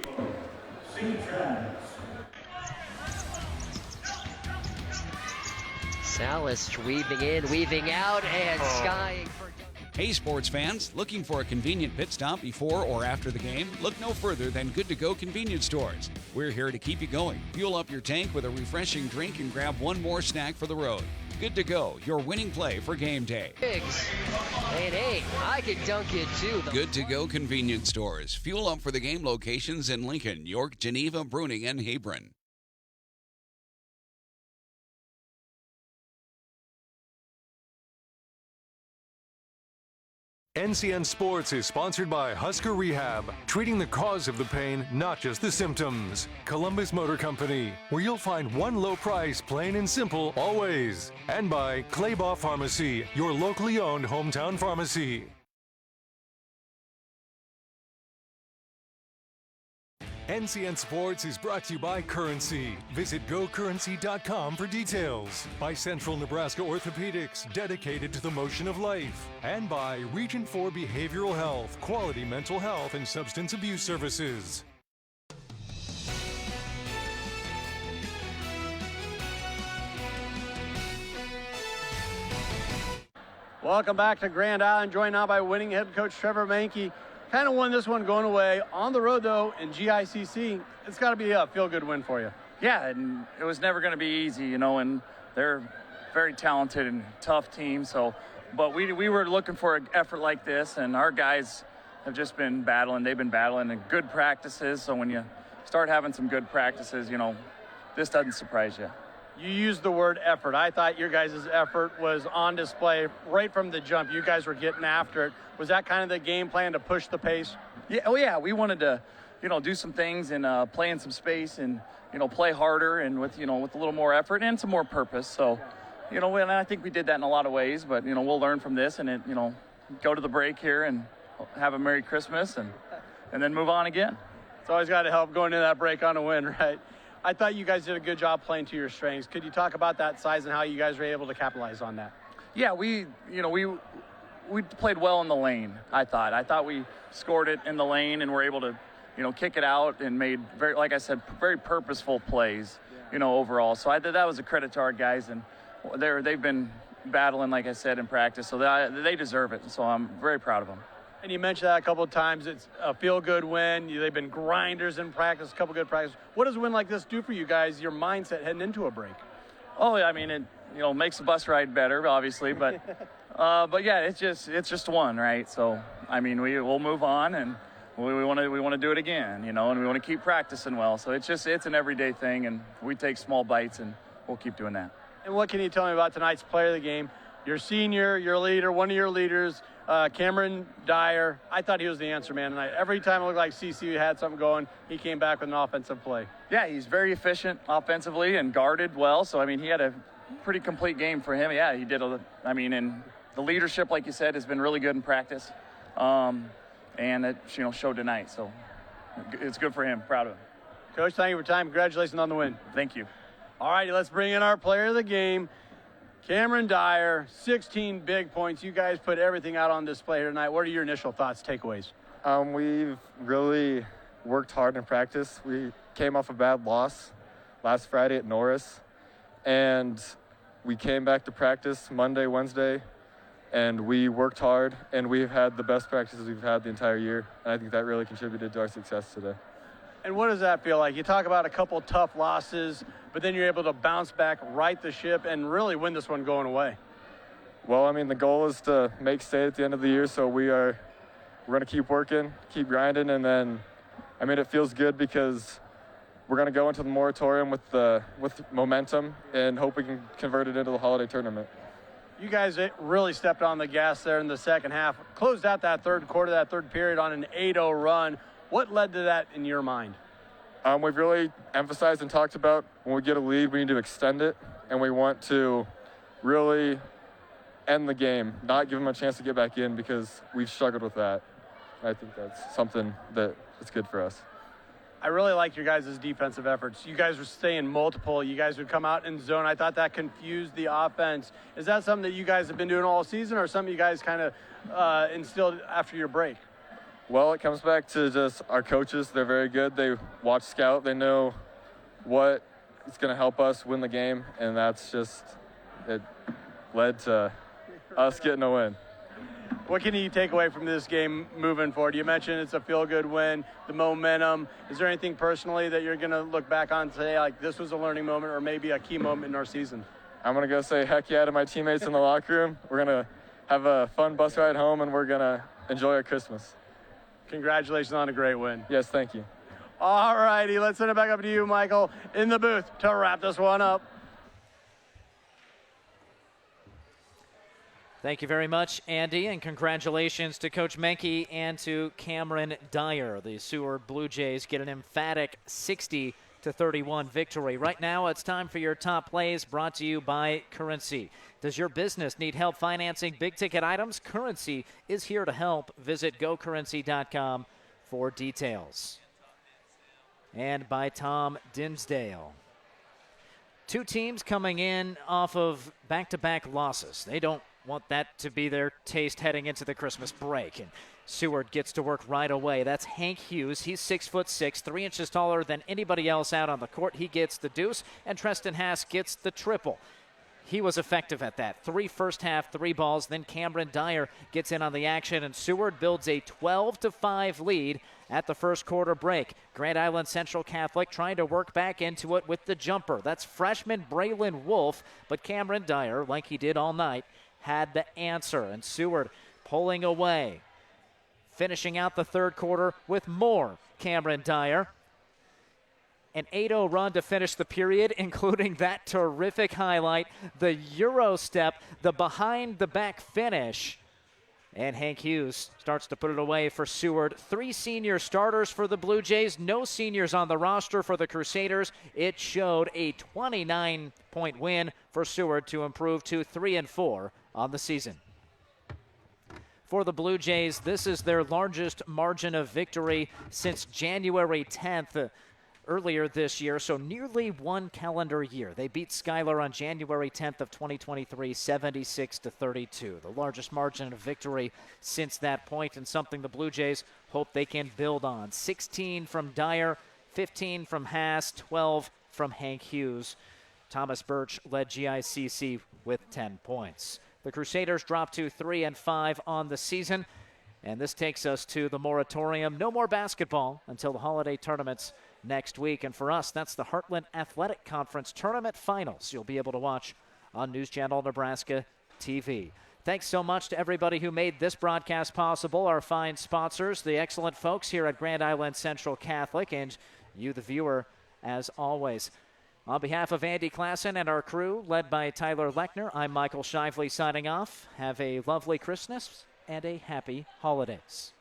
Salas weaving in, weaving out, and skying for... Hey, sports fans, looking for a convenient pit stop before or after the game? Look no further than Good to Go convenience stores. We're here to keep you going. Fuel up your tank with a refreshing drink and grab one more snack for the road. Good to Go, your winning play for game day. Biggs. And hey, I could dunk it too. Good to Go convenience stores. Fuel up for the game locations in Lincoln, York, Geneva, Bruning, and Hebron. NCN Sports is sponsored by Husker Rehab, treating the cause of the pain, not just the symptoms. Columbus Motor Company, where you'll find one low price, plain and simple, always. And by Claybaugh Pharmacy, your locally owned hometown pharmacy. NCN Sports is brought to you by Currency. Visit GoCurrency.com for details. By Central Nebraska Orthopedics, dedicated to the motion of life. And by Region 4 Behavioral Health, quality mental health and substance abuse services. Welcome back to Grand Island, joined now by winning head coach Trevor Menke. Kind of won this one going away. On the road, though, in GICC, it's got to be a feel-good win for you. Yeah, and it was never going to be easy, and they're very talented and tough team. But we were looking for an effort like this, and our guys have just been battling. They've been battling in good practices. So when you start having some good practices, this doesn't surprise you. You used the word effort. I thought your guys' effort was on display right from the jump. You guys were getting after it. Was that kind of the game plan, to push the pace? Yeah, we wanted to do some things and play in some space and, play harder and with a little more effort and some more purpose. So, and I think we did that in a lot of ways, but, we'll learn from this and, go to the break here and have a Merry Christmas and then move on again. It's always got to help going into that break on a win, right? I thought you guys did a good job playing to your strengths. Could you talk about that size and how you guys were able to capitalize on that? Yeah, we played well in the lane, I thought. I thought we scored it in the lane and were able to, kick it out and made, very, like I said, very purposeful plays, overall. So that was a credit to our guys, and they've been battling, like I said, in practice, so they deserve it. So I'm very proud of them. And you mentioned that a couple of times. It's a feel-good win. They've been grinders in practice, a couple good practice. What does a win like this do for you guys, your mindset heading into a break? Oh, I mean, it makes the bus ride better, obviously, but yeah, it's just one, right? So I mean, we'll move on, and we want to do it again, and we want to keep practicing well. So it's an everyday thing, and we take small bites, and we'll keep doing that. And what can you tell me about tonight's player of the game? Your senior, your leader, one of your leaders, Cameron Dyer. I thought he was the answer man tonight. Every time it looked like CCU had something going, he came back with an offensive play. Yeah, he's very efficient offensively and guarded well. So, I mean, he had a pretty complete game for him. Yeah, he did. And the leadership, like you said, has been really good in practice. And it, showed tonight. So it's good for him. Proud of him. Coach, thank you for your time. Congratulations on the win. Thank you. All righty, let's bring in our player of the game. Cameron Dyer, 16 big points. You guys put everything out on display here tonight. What are your initial thoughts, takeaways? We've really worked hard in practice. We came off a bad loss last Friday at Norris, and we came back to practice Monday, Wednesday, and we worked hard, and we've had the best practices we've had the entire year, and I think that really contributed to our success today. And what does that feel like? You talk about a couple tough losses, but then you're able to bounce back, right the ship, and really win this one going away. Well, I mean, the goal is to make state at the end of the year, so we're going to keep working, keep grinding, and then, I mean, it feels good because we're going to go into the moratorium with momentum and hope we can convert it into the holiday tournament. You guys really stepped on the gas there in the second half, closed out that third quarter, that third period on an 8-0 run. What led to that in your mind? We've really emphasized and talked about when we get a lead, we need to extend it, and we want to really end the game, not give them a chance to get back in because we've struggled with that. I think that's something that is good for us. I really like your guys' defensive efforts. You guys were staying multiple. You guys would come out in zone. I thought that confused the offense. Is that something that you guys have been doing all season or something you guys kind of instilled after your break? Well, it comes back to just our coaches. They're very good. They watch scout. They know what is going to help us win the game, and it led to us getting a win. What can you take away from this game moving forward? You mentioned it's a feel-good win, the momentum. Is there anything personally that you're going to look back on and say, like, this was a learning moment or maybe a key moment in our season? I'm going to go say heck yeah to my teammates in the locker room. We're going to have a fun bus ride home, and we're going to enjoy our Christmas. Congratulations on a great win. Yes, thank you. All righty, let's send it back up to you, Michael, in the booth to wrap this one up. Thank you very much, Andy, and congratulations to Coach Menke and to Cameron Dyer. The Seward Blue Jays get an emphatic 60-31 victory. Right now, it's time for your top plays, brought to you by Currency. Does your business need help financing big-ticket items? Currency is here to help. Visit gocurrency.com for details. And by Tom Dinsdale. Two teams coming in off of back-to-back losses. They don't want that to be their taste heading into the Christmas break. And Seward gets to work right away. That's Hank Hughes. He's 6'6", 3 inches taller than anybody else out on the court. He gets the deuce, and Treston Haas gets the triple. He was effective at that. 3 first-half 3 balls. Then Cameron Dyer gets in on the action, and Seward builds a 12-5 lead at the first quarter break. Grand Island Central Catholic trying to work back into it with the jumper. That's freshman Braylon Wolf, but Cameron Dyer, like he did all night, had the answer, and Seward pulling away. Finishing out the third quarter with more Cameron Dyer. An 8-0 run to finish the period, including that terrific highlight, the Euro step, the behind-the-back finish And Hank Hughes starts to put it away for Seward. 3 senior starters for the Blue Jays. No seniors on the roster for the Crusaders. It showed a 29-point win for Seward to improve to 3-4 on the season. For the Blue Jays, this is their largest margin of victory since January 10th. Earlier this year, so nearly 1 calendar year. They beat Schuyler on January 10th of 2023, 76-32. The largest margin of victory since that point, and something the Blue Jays hope they can build on. 16 from Dyer, 15 from Haas, 12 from Hank Hughes. Thomas Birch led GICC with 10 points. The Crusaders dropped to 3-5 on the season, and this takes us to the moratorium. No more basketball until the holiday tournaments next week. And for us, that's the Heartland Athletic Conference Tournament Finals you'll be able to watch on News Channel Nebraska TV. Thanks so much to everybody who made this broadcast possible, our fine sponsors, the excellent folks here at Grand Island Central Catholic, and you, the viewer, as always. On behalf of Andy Klassen and our crew, led by Tyler Lechner, I'm Michael Shively signing off. Have a lovely Christmas and a happy holidays.